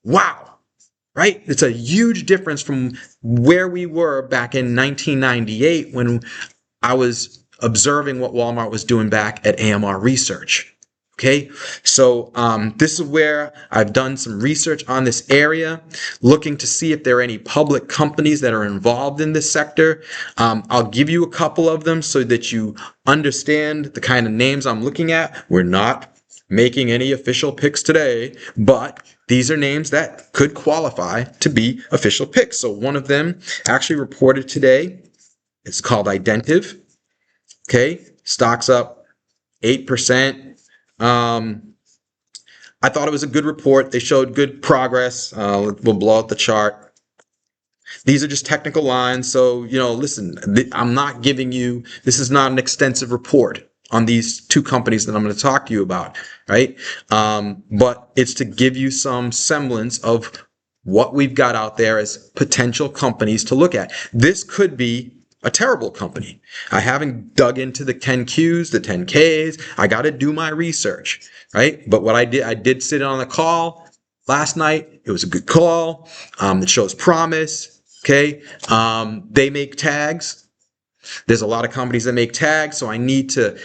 A: Wow, right? It's a huge difference from where we were back in 1998 when I was observing what Walmart was doing back at AMR Research. Okay, so this is where I've done some research on this area, looking to see if there are any public companies that are involved in this sector. I'll give you a couple of them so that you understand the kind of names I'm looking at. We're not making any official picks today, but these are names that could qualify to be official picks. So one of them actually reported today. It's called Identiv. Okay, stock's up 8%. I thought it was a good report. They showed good progress. We'll blow out the chart. These are just technical lines. So, listen, I'm not giving you, this is not an extensive report on these two companies that I'm going to talk to you about, right? But it's to give you some semblance of what we've got out there as potential companies to look at. This could be a terrible company. I haven't dug into the 10Qs, the 10Ks. I got to do my research, right? But what I did sit on the call last night. It was a good call. It shows promise. Okay. They make tags. There's a lot of companies that make tags, so I need to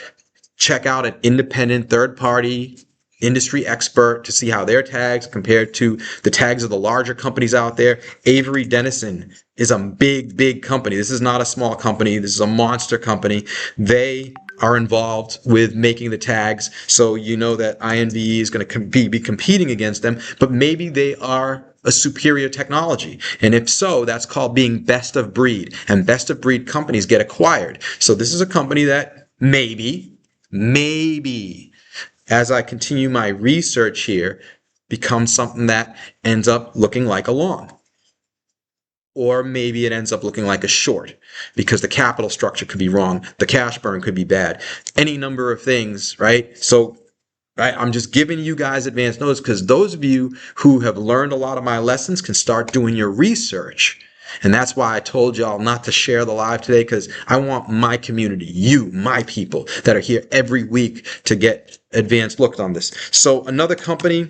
A: check out an independent third-party industry expert to see how their tags compared to the tags of the larger companies out there. Avery Dennison is a big, big company. This is not a small company. This is a monster company. They are involved with making the tags, so you know that INVE is going to be competing against them, but maybe they are a superior technology. And if so, that's called being best of breed. And best of breed companies get acquired. So this is a company that maybe as I continue my research here, becomes something that ends up looking like a long. Or maybe it ends up looking like a short because the capital structure could be wrong. The cash burn could be bad. Any number of things, right? So, right, I'm just giving you guys advanced notice because those of you who have learned a lot of my lessons can start doing your research. And that's why I told y'all not to share the live today, because I want my community, you, my people that are here every week to get advanced look on this. So another company,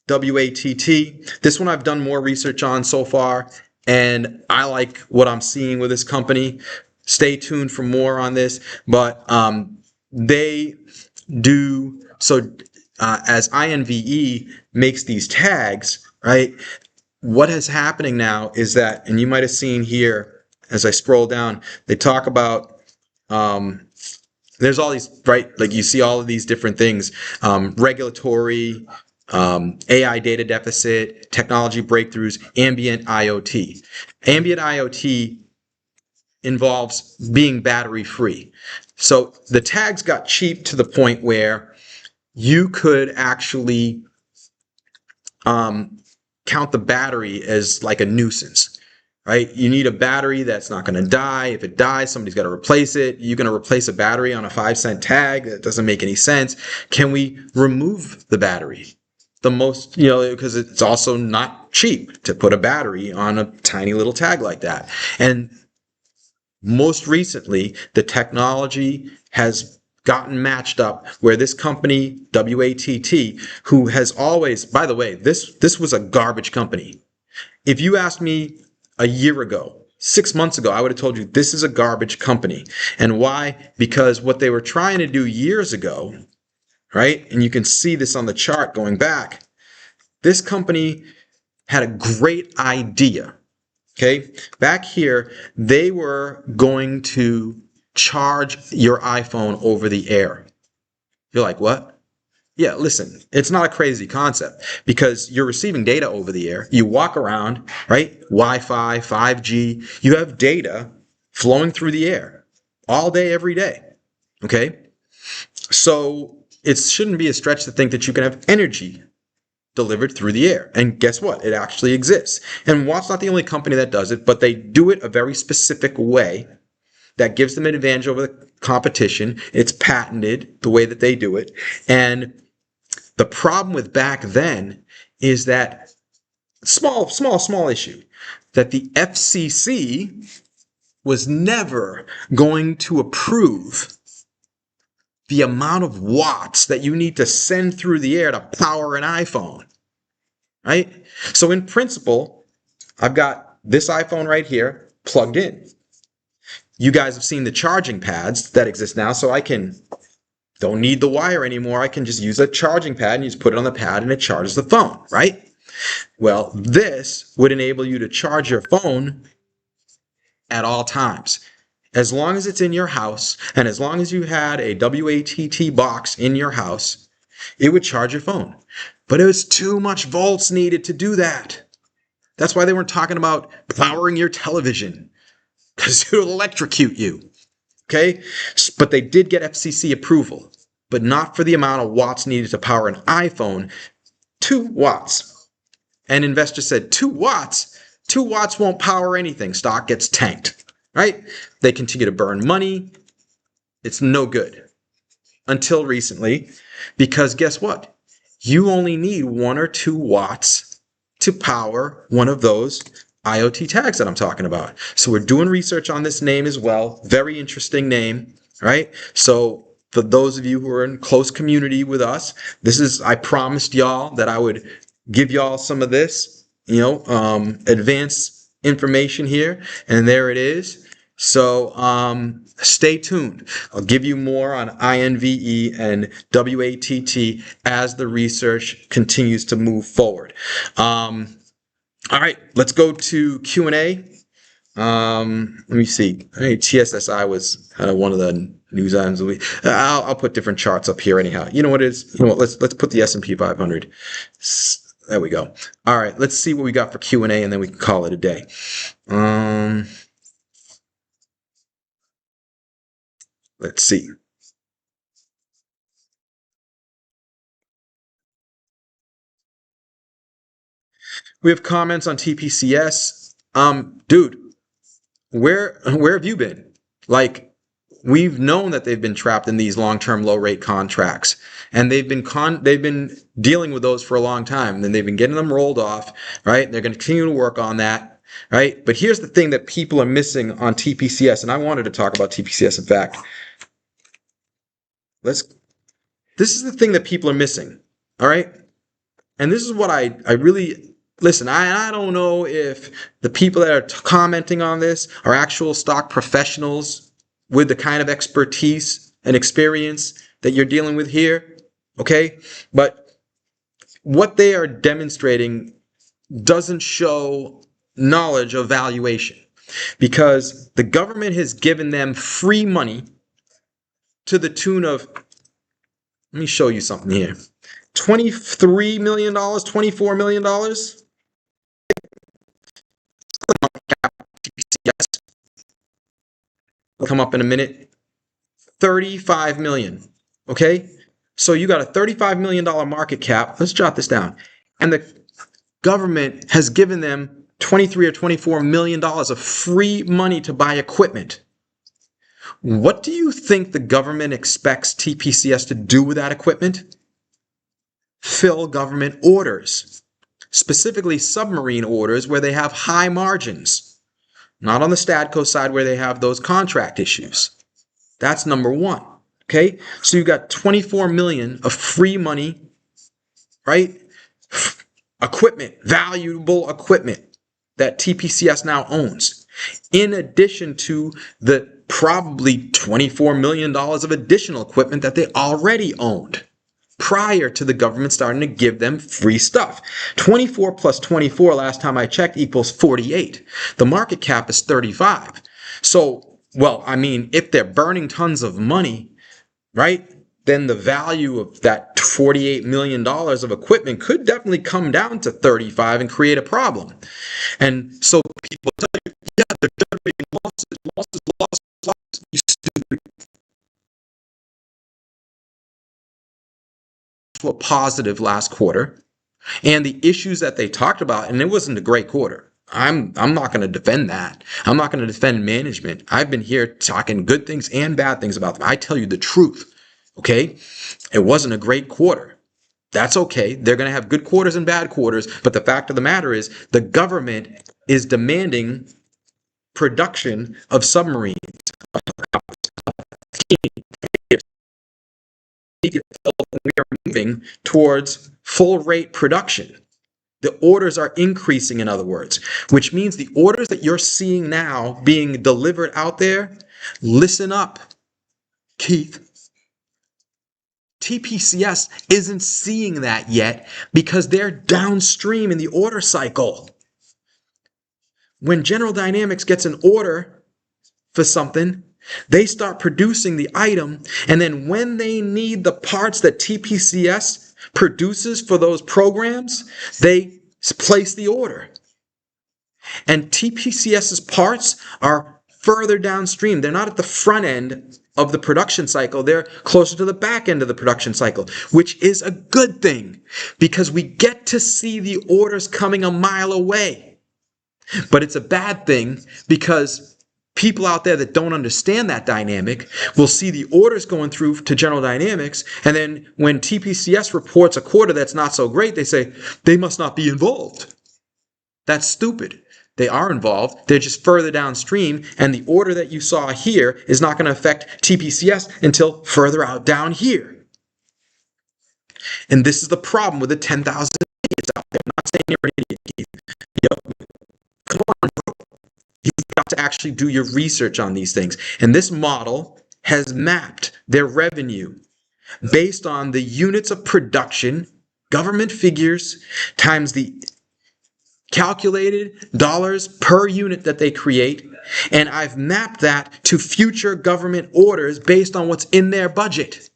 A: WATT. This one I've done more research on so far, and I like what I'm seeing with this company. Stay tuned for more on this, but they do so as INVE makes these tags, right? What is happening now is that, and you might have seen here as I scroll down, they talk about there's all these, right? Like you see all of these different things, regulatory, AI data deficit, technology breakthroughs, ambient IoT. Ambient IoT involves being battery free. So the tags got cheap to the point where you could actually count the battery as like a nuisance, right? You need a battery that's not going to die. If it dies, somebody's got to replace it. You're going to replace a battery on a 5-cent tag. That doesn't make any sense. Can we remove the battery? The most, because it's also not cheap to put a battery on a tiny little tag like that. And most recently, the technology has gotten matched up where this company, WATT, who has always, by the way, this was a garbage company. If you asked me a year ago, 6 months ago, I would have told you this is a garbage company. And why? Because what they were trying to do years ago, right? And you can see this on the chart going back. This company had a great idea. Okay, back here, they were going to charge your iPhone over the air. You're like, what? Yeah, listen, it's not a crazy concept because you're receiving data over the air. You walk around, right? Wi-Fi, 5G, you have data flowing through the air all day, every day. Okay, so it shouldn't be a stretch to think that you can have energy delivered through the air. And guess what? It actually exists. And Watt's not the only company that does it, but they do it a very specific way that gives them an advantage over the competition. It's patented the way that they do it. And the problem with back then is that small issue that the FCC was never going to approve the amount of watts that you need to send through the air to power an iPhone, right? So in principle, I've got this iPhone right here plugged in. You guys have seen the charging pads that exist now, so don't need the wire anymore. I can just use a charging pad and you just put it on the pad and it charges the phone, right? Well, this would enable you to charge your phone at all times. As long as it's in your house, and as long as you had a WATT box in your house, it would charge your phone. But it was too much volts needed to do that. That's why they weren't talking about powering your television, because it would electrocute you. Okay? But they did get FCC approval, but not for the amount of watts needed to power an iPhone. 2 watts. And investors said, 2 watts? 2 watts won't power anything. Stock gets tanked. Right? They continue to burn money. It's no good. Until recently, because guess what? You only need 1 or 2 watts to power one of those IoT tags that I'm talking about. So we're doing research on this name as well. Very interesting name, right? So for those of you who are in close community with us, I promised y'all that I would give y'all some of this, advanced information here, and there it is. So stay tuned. I'll give you more on INVE and WATT as the research continues to move forward. All right, let's go to Q&A. Let me see. Hey, TSSI was one of the news items of the week. I'll put different charts up here anyhow. You know what it is? Let's put the S&P 500. There we go. All right, let's see what we got for Q&A, and then we can call it a day. Let's see. We have comments on TPCS. Dude, where have you been? Like, we've known that they've been trapped in these long-term low-rate contracts, and they've been dealing with those for a long time. And they've been getting them rolled off, right? They're going to continue to work on that, right? But here's the thing that people are missing on TPCS, and I wanted to talk about TPCS. In fact, this is the thing that people are missing, all right? And this is what I really listen. I don't know if the people that are commenting on this are actual stock professionals with the kind of expertise and experience that you're dealing with here, okay? But what they are demonstrating doesn't show knowledge of valuation, because the government has given them free money to the tune of, let me show you something here, $23 million, $24 million. Will come up in a minute. 35 million. Okay? So you got a $35 million market cap. Let's jot this down. And the government has given them $23 or $24 million of free money to buy equipment. What do you think the government expects TPCS to do with that equipment? Fill government orders, specifically submarine orders where they have high margins, not on the Stadco side where they have those contract issues. That's number one. Okay, so you got 24 million of free money, right? Equipment, valuable equipment that TPCS now owns, in addition to the probably $24 million of additional equipment that they already owned prior to the government starting to give them free stuff. 24 plus 24, last time I checked, equals 48. The market cap is 35. So, well, I mean, if they're burning tons of money, right, then the value of that $48 million of equipment could definitely come down to 35 and create a problem. And so people tell you, yeah, they're generating losses, you stupid. A positive last quarter, and the issues that they talked about, and it wasn't a great quarter. I'm not going to defend that. I'm not going to defend management. I've been here talking good things and bad things about them. I tell you the truth. Okay, it wasn't a great quarter. That's okay. They're going to have good quarters and bad quarters, but the fact of the matter is the government is demanding production of submarines. We are moving towards full rate production. The orders are increasing, in other words, which means the orders that you're seeing now being delivered out there, listen up, Keith. TPCS isn't seeing that yet because they're downstream in the order cycle. When General Dynamics gets an order for something, they start producing the item, and then when they need the parts that TPCS produces for those programs, they place the order. And TPCS's parts are further downstream. They're not at the front end of the production cycle. They're closer to the back end of the production cycle, which is a good thing because we get to see the orders coming a mile away. But it's a bad thing because people out there that don't understand that dynamic will see the orders going through to General Dynamics, and then when TPCS reports a quarter that's not so great, they say they must not be involved. That's stupid. They are involved. They're just further downstream, and the order that you saw here is not going to affect TPCS until further out down here. And this is the problem with the 10,000 idiots out there. I'm not saying you're an idiot, Keith. Come on, bro. You've got to actually do your research on these things. And this model has mapped their revenue based on the units of production, government figures, times the calculated dollars per unit that they create, and I've mapped that to future government orders based on what's in their budget.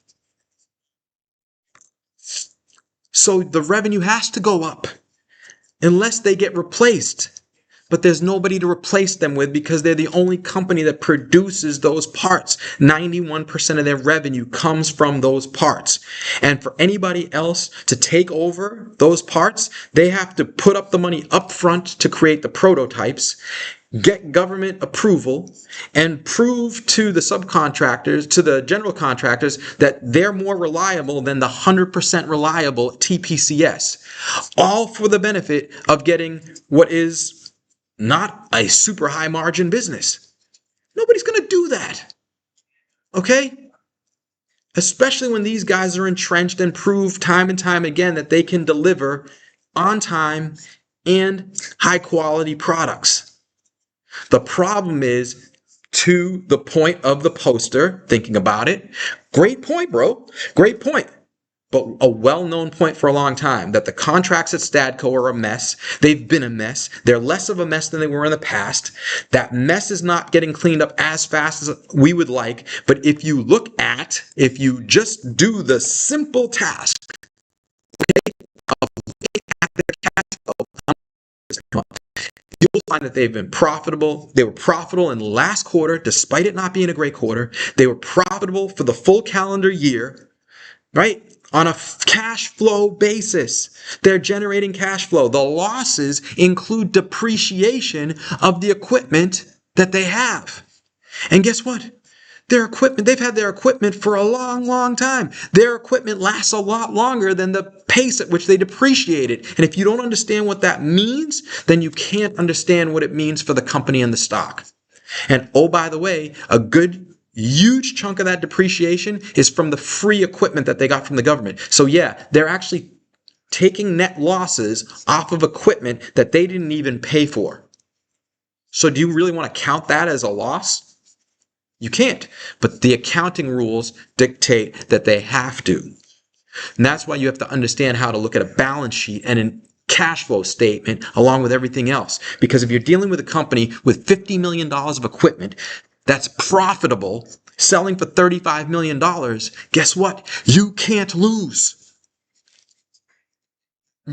A: So the revenue has to go up unless they get replaced but there's nobody to replace them with because they're the only company that produces those parts. 91% of their revenue comes from those parts. And for anybody else to take over those parts, they have to put up the money up front to create the prototypes, get government approval, and prove to the subcontractors, to the general contractors, that they're more reliable than the 100% reliable TPCS. All for the benefit of getting what is not a super high margin business. Nobody's going to do that. Okay? Especially when these guys are entrenched and prove time and time again that they can deliver on time and high quality products. The problem is, to the point of the poster, thinking about it, great point, bro. Great point. But a well-known point for a long time, that the contracts at Stadco are a mess. They've been a mess. They're less of a mess than they were in the past. That mess is not getting cleaned up as fast as we would like. But if you just do the simple task, okay, of looking at their cash flow, you'll find that they've been profitable. They were profitable in the last quarter, despite it not being a great quarter. They were profitable for the full calendar year, right? On a cash flow basis. They're generating cash flow. The losses include depreciation of the equipment that they have. And guess what? Their equipment, they've had their equipment for a long, long time. Their equipment lasts a lot longer than the pace at which they depreciate it. And if you don't understand what that means, then you can't understand what it means for the company and the stock. And oh, by the way, a good huge chunk of that depreciation is from the free equipment that they got from the government. So yeah, they're actually taking net losses off of equipment that they didn't even pay for. So do you really want to count that as a loss? You can't. But the accounting rules dictate that they have to. And that's why you have to understand how to look at a balance sheet and a cash flow statement along with everything else. Because if you're dealing with a company with $50 million of equipment that's profitable, selling for $35 million, guess what? You can't lose.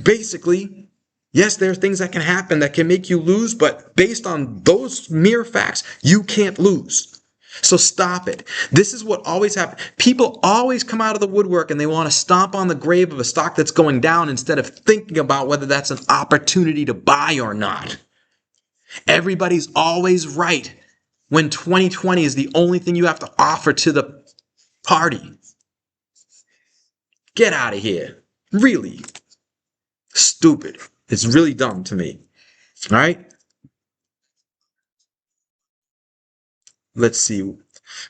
A: Basically, yes, there are things that can happen that can make you lose, but based on those mere facts, you can't lose. So stop it. This is what always happens. People always come out of the woodwork and they want to stomp on the grave of a stock that's going down instead of thinking about whether that's an opportunity to buy or not. Everybody's always right when 2020 is the only thing you have to offer to the party. Get out of here. Really. Stupid. It's really dumb to me. All right? Let's see.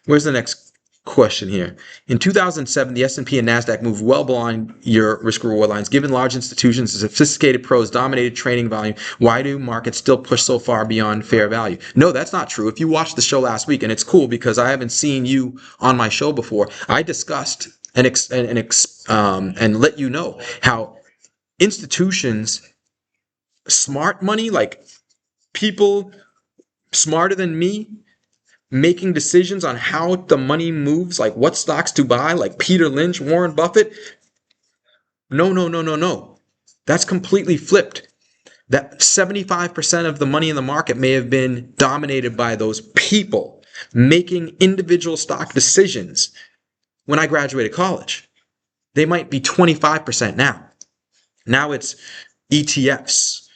A: Where's the next question here? In 2007, the S&P and NASDAQ moved well beyond your risk-reward lines. Given large institutions and sophisticated pros dominated trading volume, why do markets still push so far beyond fair value? No, that's not true. If you watched the show last week, and it's cool because I haven't seen you on my show before, I discussed and let you know how institutions, smart money, like people smarter than me, making decisions on how the money moves, like what stocks to buy, like Peter Lynch, Warren Buffett. No. That's completely flipped. That 75% of the money in the market may have been dominated by those people making individual stock decisions when I graduated college. They might be 25% now. Now it's ETFs.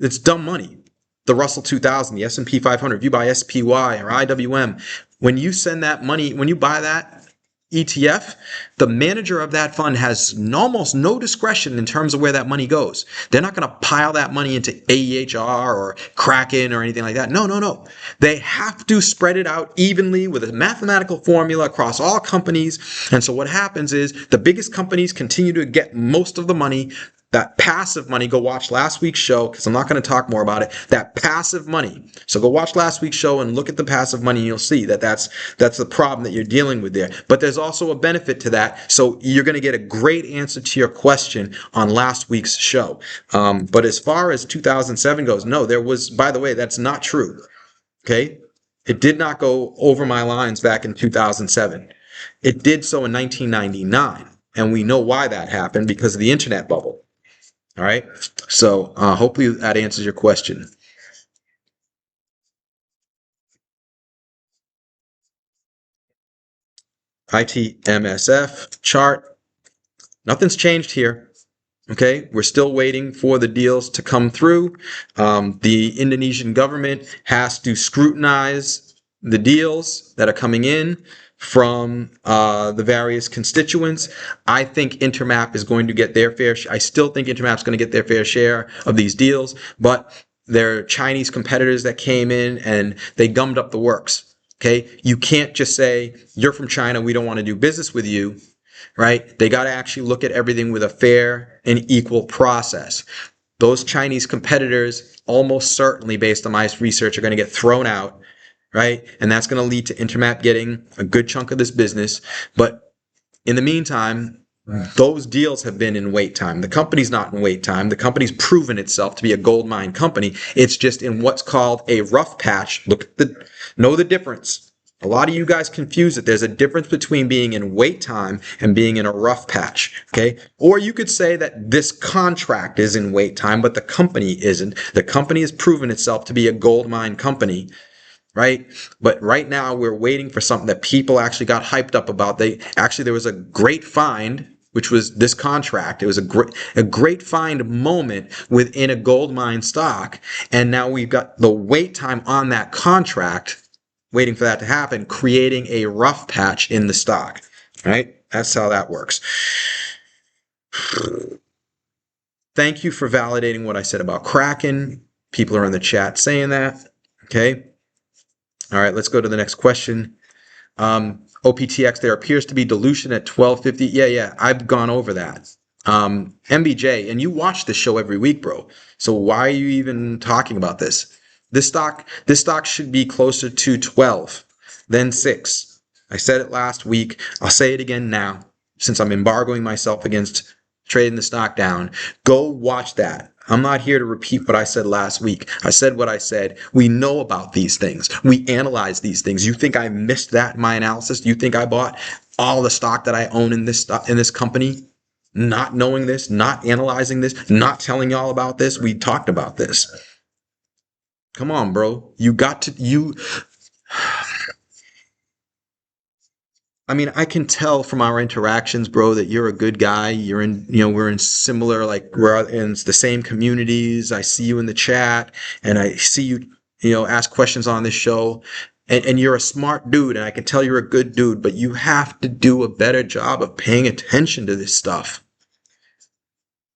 A: It's dumb money. The Russell 2000, the S&P 500, if you buy SPY or IWM, when you send that money, when you buy that ETF, the manager of that fund has almost no discretion in terms of where that money goes. They're not going to pile that money into AEHR or Kraken or anything like that. No. They have to spread it out evenly with a mathematical formula across all companies. And so what happens is the biggest companies continue to get most of the money. That passive money, go watch last week's show because I'm not going to talk more about it. That passive money. So go watch last week's show and look at the passive money and you'll see that that's the problem that you're dealing with there. But there's also a benefit to that. So you're going to get a great answer to your question on last week's show. But as far as 2007 goes, no, there was, by the way, that's not true. Okay. It did not go over my lines back in 2007. It did so in 1999. And we know why that happened because of the internet bubble. All right. So hopefully that answers your question. ITMSF chart. Nothing's changed here. Okay, we're still waiting for the deals to come through. The Indonesian government has to scrutinize the deals that are coming in from the various constituents. I think Intermap is going to get their fair share. I still think Intermap is going to get their fair share of these deals, but there are Chinese competitors that came in and they gummed up the works. Okay, you can't just say, you're from China, we don't want to do business with you. Right? They got to actually look at everything with a fair and equal process. Those Chinese competitors, almost certainly, based on my research, are going to get thrown out, right? And that's going to lead to Intermap getting a good chunk of this business. But in the meantime, those deals have been in wait time. The company's not in wait time. The company's proven itself to be a gold mine company. It's just in what's called a rough patch. Know the difference. A lot of you guys confuse it. There's a difference between being in wait time and being in a rough patch, okay? Or you could say that this contract is in wait time, but the company isn't. The company has proven itself to be a gold mine company, right? But right now we're waiting for something that people actually got hyped up about. There was a great find, which was this contract. It was a great find moment within a gold mine stock. And now we've got the wait time on that contract, waiting for that to happen, creating a rough patch in the stock, right? That's how that works. Thank you for validating what I said about Kraken. People are in the chat saying that, okay? All right, let's go to the next question. OPTX, there appears to be dilution at 1250. Yeah, I've gone over that. MBJ, and you watch this show every week, bro. So why are you even talking about this? This stock should be closer to 12 than 6. I said it last week. I'll say it again now, since I'm embargoing myself against trading the stock down. Go watch that. I'm not here to repeat what I said last week. I said what I said. We know about these things. We analyze these things. You think I missed that in my analysis? You think I bought all the stock that I own in this company, not knowing this, not analyzing this, not telling y'all about this? We talked about this. Come on, bro. I mean, I can tell from our interactions, bro, that you're a good guy. We're in similar, we're in the same communities. I see you in the chat and I see you, ask questions on this show. And you're a smart dude and I can tell you're a good dude, but you have to do a better job of paying attention to this stuff.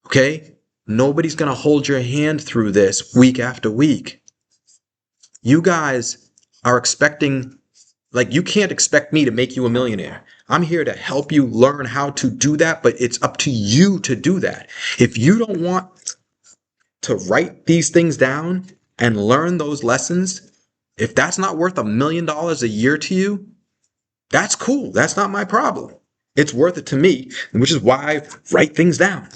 A: Okay? Nobody's going to hold your hand through this week after week. You guys are expecting, you can't expect me to make you a millionaire. I'm here to help you learn how to do that, but it's up to you to do that. If you don't want to write these things down and learn those lessons, if that's not worth $1 million a year to you, that's cool. That's not my problem. It's worth it to me, which is why I write things down.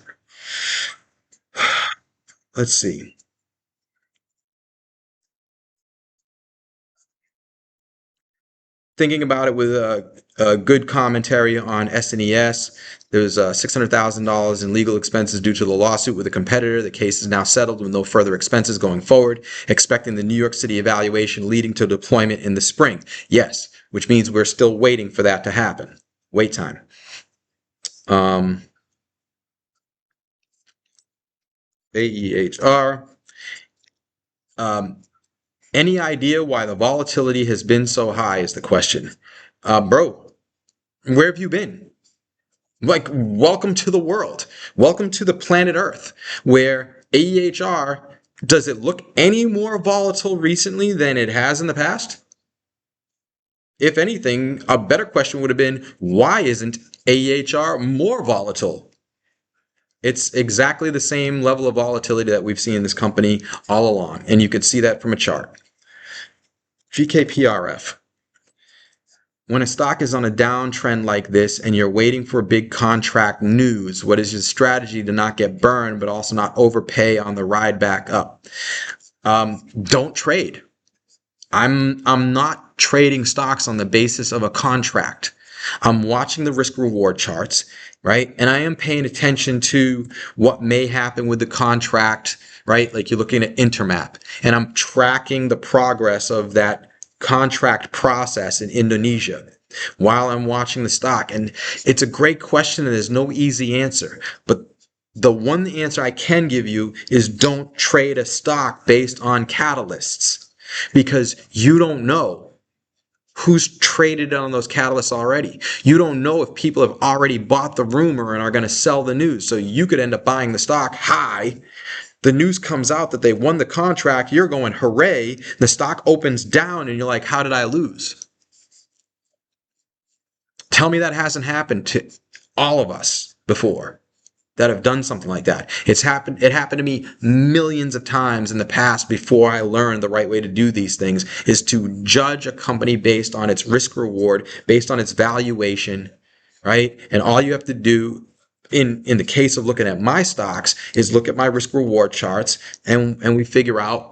A: Let's see. Thinking about it with a good commentary on SNES, there's $600,000 in legal expenses due to the lawsuit with a competitor. The case is now settled with no further expenses going forward, expecting the New York City evaluation leading to deployment in the spring. Yes, which means we're still waiting for that to happen. Wait time. AEHR. Any idea why the volatility has been so high is the question. Bro, where have you been? Welcome to the world. Welcome to the planet Earth, where AEHR, does it look any more volatile recently than it has in the past? If anything, a better question would have been, why isn't AEHR more volatile? It's exactly the same level of volatility that we've seen in this company all along, and you could see that from a chart. GKPRF. When a stock is on a downtrend like this and you're waiting for big contract news, what is your strategy to not get burned but also not overpay on the ride back up? Don't trade. I'm not trading stocks on the basis of a contract. I'm watching the risk reward charts, right? And I am paying attention to what may happen with the contract, right? Like you're looking at Intermap, and I'm tracking the progress of that contract process in Indonesia. while I'm watching the stock? And it's a great question and there's no easy answer. But the one answer I can give you is don't trade a stock based on catalysts, because you don't know who's traded on those catalysts already. You don't know if people have already bought the rumor and are going to sell the news. So you could end up buying the stock high. The news comes out that they won the contract. You're going, hooray. The stock opens down and you're like, how did I lose? Tell me that hasn't happened to all of us before that have done something like that. It happened to me millions of times in the past before I learned the right way to do these things, is to judge a company based on its risk reward, based on its valuation, right? And all you have to do in the case of looking at my stocks is look at my risk reward charts, and we figure out,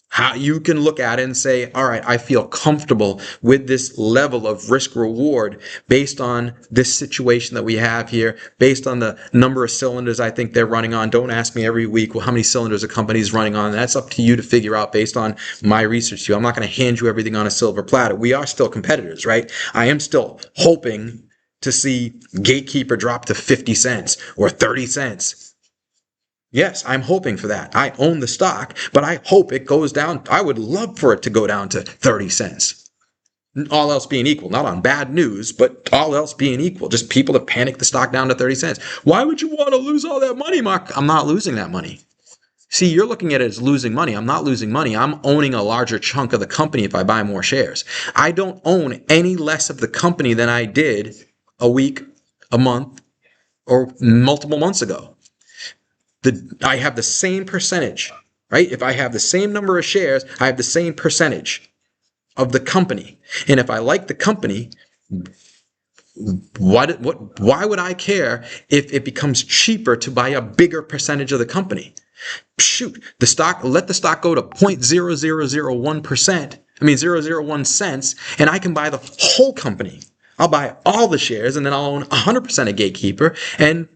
A: how you can look at it and say, all right, I feel comfortable with this level of risk reward based on this situation that we have here, based on the number of cylinders I think they're running on. Don't ask me every week, well, how many cylinders a company is running on. That's up to you to figure out based on my research to you. I'm not going to hand you everything on a silver platter. We are still competitors, right? I am still hoping to see Gatekeeper drop to 50 cents or 30 cents. Yes, I'm hoping for that. I own the stock, but I hope it goes down. I would love for it to go down to 30 cents. All else being equal, not on bad news, but all else being equal. Just people to panic the stock down to 30 cents. Why would you want to lose all that money, Mark? I'm not losing that money. See, you're looking at it as losing money. I'm not losing money. I'm owning a larger chunk of the company if I buy more shares. I don't own any less of the company than I did a week, a month, or multiple months ago. I have the same percentage, right? If I have the same number of shares, I have the same percentage of the company. And if I like the company, why would I care if it becomes cheaper to buy a bigger percentage of the company? Shoot, let the stock go to 0.0001%, 0.001 cents, and I can buy the whole company. I'll buy all the shares and then I'll own 100% of Gatekeeper, and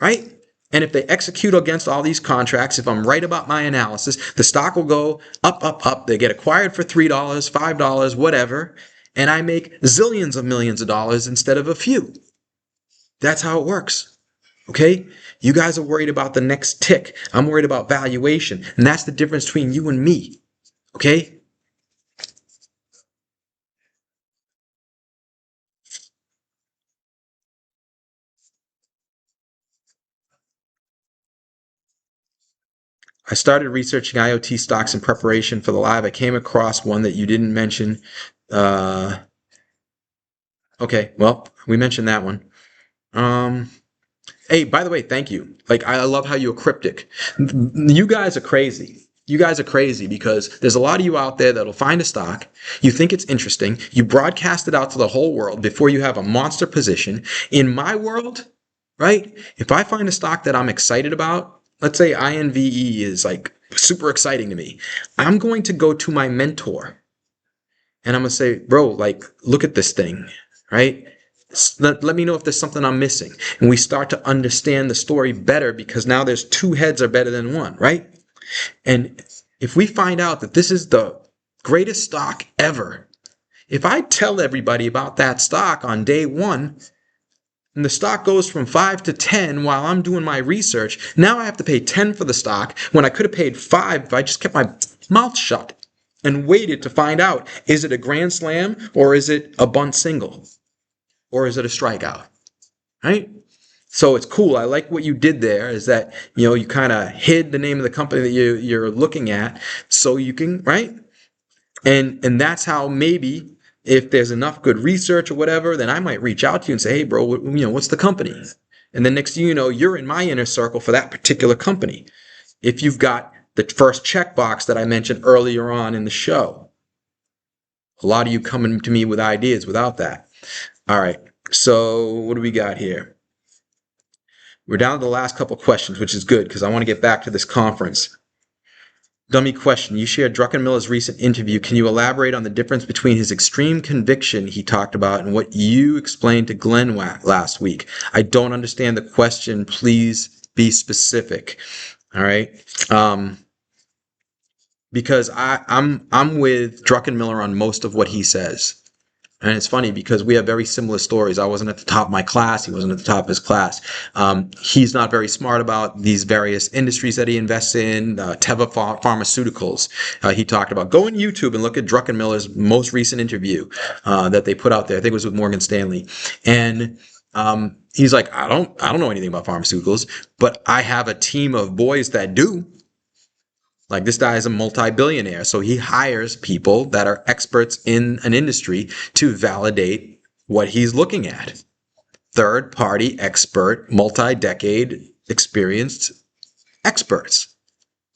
A: right? And if they execute against all these contracts, if I'm right about my analysis, the stock will go up, up, up. They get acquired for $3, $5, whatever, and I make zillions of millions of dollars instead of a few. That's how it works. Okay? You guys are worried about the next tick. I'm worried about valuation. And that's the difference between you and me. Okay? I started researching IoT stocks in preparation for the live. I came across one that you didn't mention. Okay, well, we mentioned that one. Hey, by the way, thank you. I love how you're cryptic. You guys are crazy. You guys are crazy because there's a lot of you out there that'll find a stock. You think it's interesting. You broadcast it out to the whole world before you have a monster position. In my world, right? If I find a stock that I'm excited about, let's say INVE is super exciting to me, I'm going to go to my mentor and I'm going to say, bro, look at this thing, right? Let me know if there's something I'm missing. And we start to understand the story better because now there's two heads are better than one, right? And if we find out that this is the greatest stock ever, if I tell everybody about that stock on day one, and the stock goes from 5 to 10 while I'm doing my research, now I have to pay 10 for the stock when I could have paid 5 if I just kept my mouth shut and waited to find out, is it a grand slam or is it a bunt single? Or is it a strikeout? Right? So it's cool. I like what you did there is that, you kind of hid the name of the company that you're looking at so you can, right? And that's how maybe if there's enough good research or whatever, then I might reach out to you and say, hey, bro, what's the company? And then next thing you know, you're in my inner circle for that particular company. If you've got the first checkbox that I mentioned earlier on in the show, a lot of you coming to me with ideas without that. All right, so what do we got here? We're down to the last couple questions, which is good because I want to get back to this conference. Dummy question. You shared Druckenmiller's recent interview. Can you elaborate on the difference between his extreme conviction he talked about and what you explained to Glenn last week? I don't understand the question. Please be specific. All right. Because I'm with Druckenmiller on most of what he says. And it's funny because we have very similar stories. I wasn't at the top of my class. He wasn't at the top of his class. He's not very smart about these various industries that he invests in. Teva Pharmaceuticals. He talked about, go on YouTube and look at Druckenmiller's most recent interview that they put out there. I think it was with Morgan Stanley. And he's like, I don't know anything about pharmaceuticals, but I have a team of boys that do. Like, this guy is a multi-billionaire, so he hires people that are experts in an industry to validate what he's looking at. Third-party expert, multi-decade experienced experts.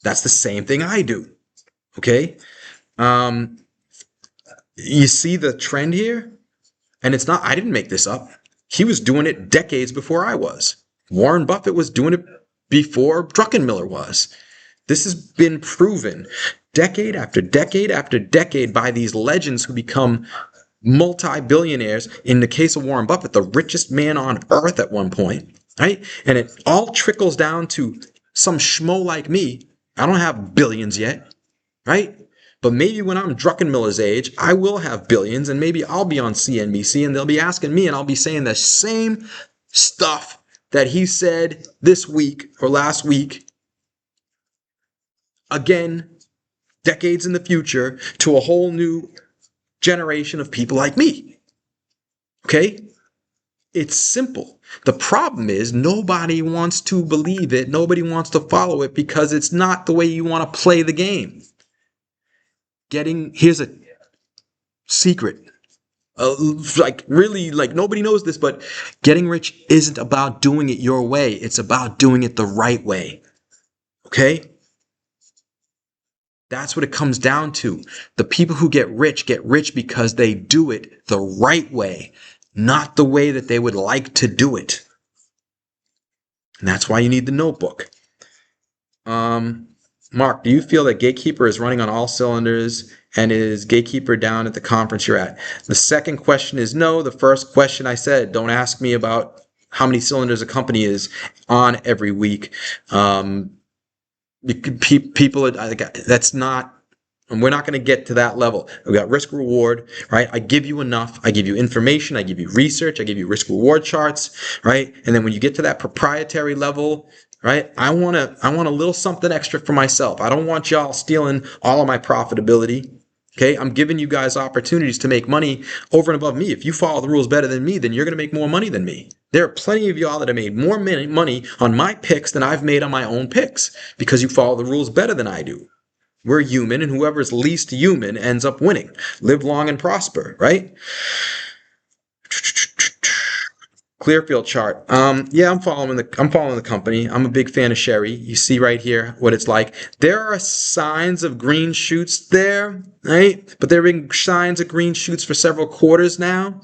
A: That's the same thing I do. Okay? You see the trend here? And it's not, I didn't make this up. He was doing it decades before I was. Warren Buffett was doing it before Druckenmiller was. This has been proven decade after decade after decade by these legends who become multi-billionaires. In the case of Warren Buffett, the richest man on earth at one point, right? And it all trickles down to some schmo like me. I don't have billions yet, right? But maybe when I'm Druckenmiller's age, I will have billions, and maybe I'll be on CNBC and they'll be asking me and I'll be saying the same stuff that he said this week or last week, again, decades in the future, to a whole new generation of people like me. Okay? It's simple. The problem is nobody wants to believe it. Nobody wants to follow it because it's not the way you want to play the game. Here's a secret. Really, nobody knows this, but getting rich isn't about doing it your way. It's about doing it the right way. Okay? That's what it comes down to. The people who get rich because they do it the right way, not the way that they would like to do it. And that's why you need the notebook. Mark, do you feel that Gatekeeper is running on all cylinders, and is Gatekeeper down at the conference you're at? The second question is no. The first question I said, don't ask me about how many cylinders a company is on every week. People, that's not, and we're not going to get to that level. We got risk reward, right? I give you enough. I give you information. I give you research. I give you risk reward charts, right? And then when you get to that proprietary level, right? I want a little something extra for myself. I don't want y'all stealing all of my profitability. Okay, I'm giving you guys opportunities to make money over and above me. If you follow the rules better than me, then you're going to make more money than me. There are plenty of y'all that have made more money on my picks than I've made on my own picks because you follow the rules better than I do. We're human, and whoever's least human ends up winning. Live long and prosper, right? Clearfield chart. Yeah, I'm following the company. I'm a big fan of Sherry. You see right here what it's like. There are signs of green shoots there, right? But there have been signs of green shoots for several quarters now.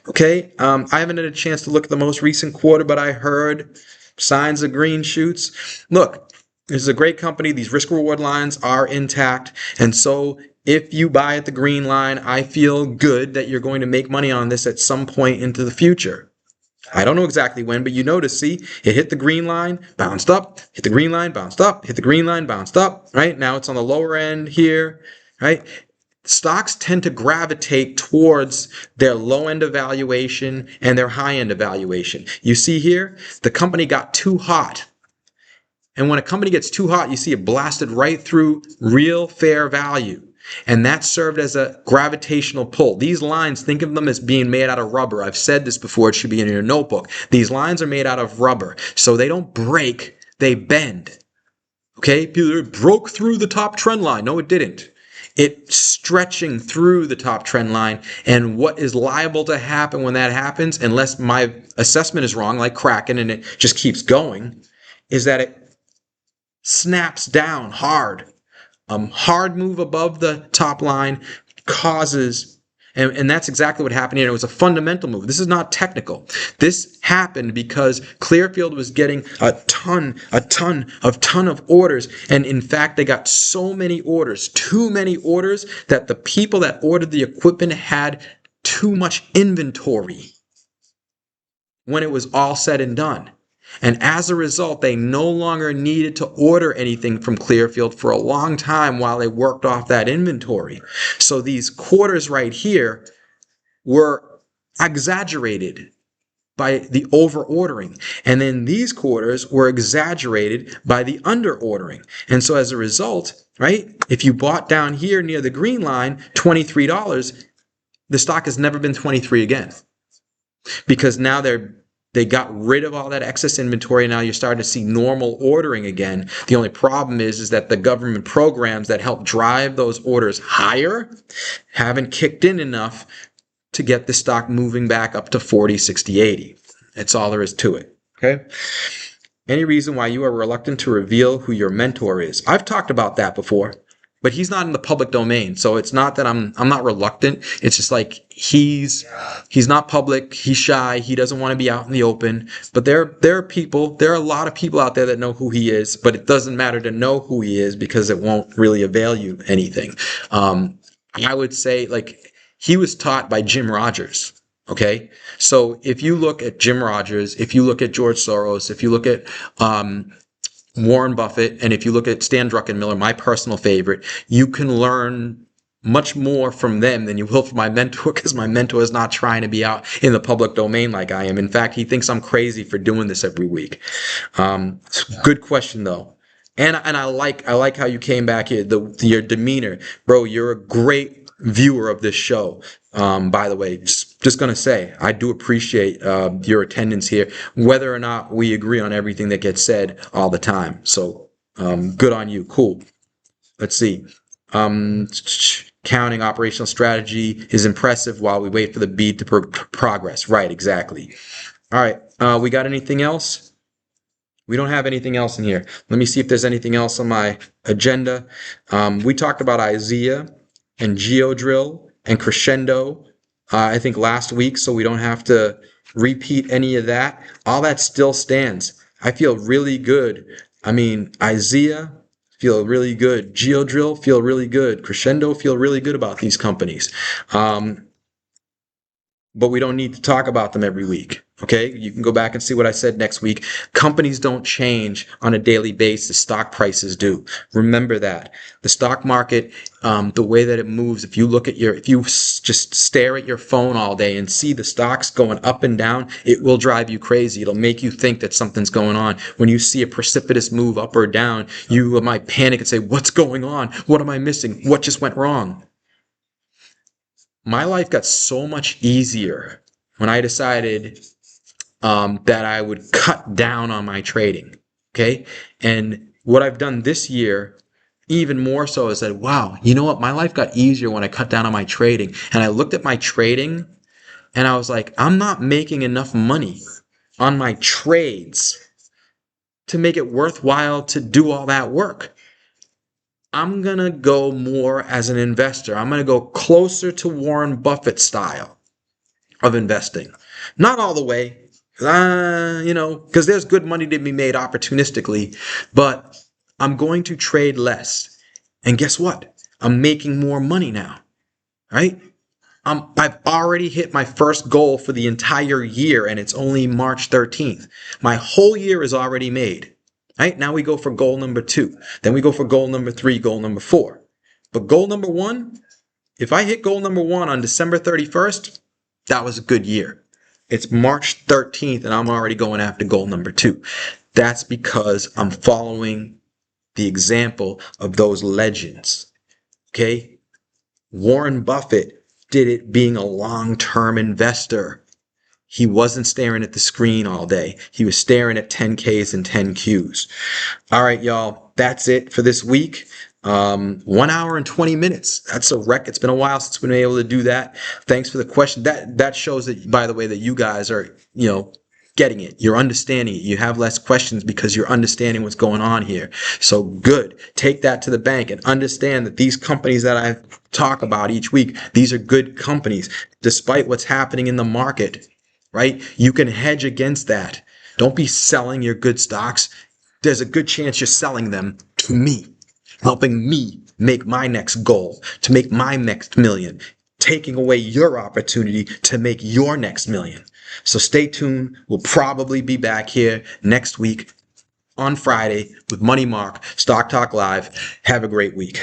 A: Okay. I haven't had a chance to look at the most recent quarter, but I heard signs of green shoots. Look, this is a great company. These risk reward lines are intact. And so if you buy at the green line, I feel good that you're going to make money on this at some point into the future. I don't know exactly when, but you notice, see, it hit the green line, bounced up, hit the green line, bounced up, hit the green line, bounced up, right? Now it's on the lower end here, right? Stocks tend to gravitate towards their low end evaluation and their high end evaluation. You see here, the company got too hot. And when a company gets too hot, you see it blasted right through real fair value. And that served as a gravitational pull. These lines, think of them as being made out of rubber. I've said this before. It should be in your notebook. These lines are made out of rubber. So they don't break, they bend. Okay? It broke through the top trend line. No, it didn't. It's stretching through the top trend line. And what is liable to happen when that happens, unless my assessment is wrong, like Kraken, and it just keeps going, is that it snaps down hard. Hard move above the top line causes, and that's exactly what happened here. It was a fundamental move. This is not technical. This happened because Clearfield was getting a ton of orders. And in fact, they got so many orders, too many orders, that the people that ordered the equipment had too much inventory when it was all said and done. And as a result, they no longer needed to order anything from Clearfield for a long time while they worked off that inventory. So these quarters right here, were exaggerated by the over ordering. And then these quarters were exaggerated by the under ordering. And so as a result, right, if you bought down here near the green line, $23, the stock has never been 23 again, because now they got rid of all that excess inventory. Now you're starting to see normal ordering again. The only problem is that the government programs that help drive those orders higher haven't kicked in enough to get the stock moving back up to 40, 60, 80. That's all there is to it. Okay. Any reason why you are reluctant to reveal who your mentor is? I've talked about that before, but he's not in the public domain. So it's not that I'm not reluctant. It's just like he's not public. He's shy. He doesn't want to be out in the open. But there are a lot of people out there that know who he is, but it doesn't matter to know who he is because it won't really avail you anything. I would say, like, he was taught by Jim Rogers. Okay. So if you look at Jim Rogers, if you look at George Soros, if you look at, Warren Buffett, and if you look at Stan Druckenmiller, my personal favorite, you can learn much more from them than you will from my mentor, because my mentor is not trying to be out in the public domain like I am. In fact, he thinks I'm crazy for doing this every week. Good question though. And I like how you came back here, your demeanor. Bro, you're a great viewer of this show. By the way, just going to say, I do appreciate your attendance here, whether or not we agree on everything that gets said all the time. So good on you. Cool. Let's see. Counting operational strategy is impressive while we wait for the bead to progress. Right, exactly. All right. We got anything else? We don't have anything else in here. Let me see if there's anything else on my agenda. We talked about Isaiah and Geodrill and Crescendo, I think last week, so we don't have to repeat any of that. All that still stands. I feel really good. I mean, Isaiah, feel really good. Geodrill, feel really good. Crescendo, feel really good about these companies. But we don't need to talk about them every week. Okay, you can go back and see what I said next week. Companies don't change on a daily basis. Stock prices do. Remember that. The stock market, the way that it moves, if you just stare at your phone all day and see the stocks going up and down, it will drive you crazy. It'll make you think that something's going on. When you see a precipitous move up or down, you might panic and say, what's going on? What am I missing? What just went wrong? My life got so much easier when I decided that I would cut down on my trading. Okay. And what I've done this year, even more so, is that, wow, you know what? My life got easier when I cut down on my trading. And I looked at my trading and I was like, I'm not making enough money on my trades to make it worthwhile to do all that work. I'm going to go more as an investor. I'm going to go closer to Warren Buffett style of investing. Not all the way, because there's good money to be made opportunistically, but I'm going to trade less. And guess what? I'm making more money now, right? I've already hit my first goal for the entire year, and it's only March 13th. My whole year is already made. Right? Now we go for goal number 2. Then we go for goal number 3, goal number 4. But goal number 1, if I hit goal number 1 on December 31st, that was a good year. It's March 13th and I'm already going after goal number 2. That's because I'm following the example of those legends. Okay? Warren Buffett did it being a long-term investor. He wasn't staring at the screen all day. He was staring at 10Ks and 10Qs. All right, y'all. That's it for this week. 1 hour and 20 minutes. That's a wreck. It's been a while since we've been able to do that. Thanks for the question. That shows that, by the way, that you guys are, getting it. You're understanding it. You have less questions because you're understanding what's going on here. So good. Take that to the bank and understand that these companies that I talk about each week, these are good companies, despite what's happening in the market. Right? You can hedge against that. Don't be selling your good stocks. There's a good chance you're selling them to me, helping me make my next goal, to make my next million, taking away your opportunity to make your next million. So stay tuned. We'll probably be back here next week on Friday with Money Mark, Stock Talk Live. Have a great week.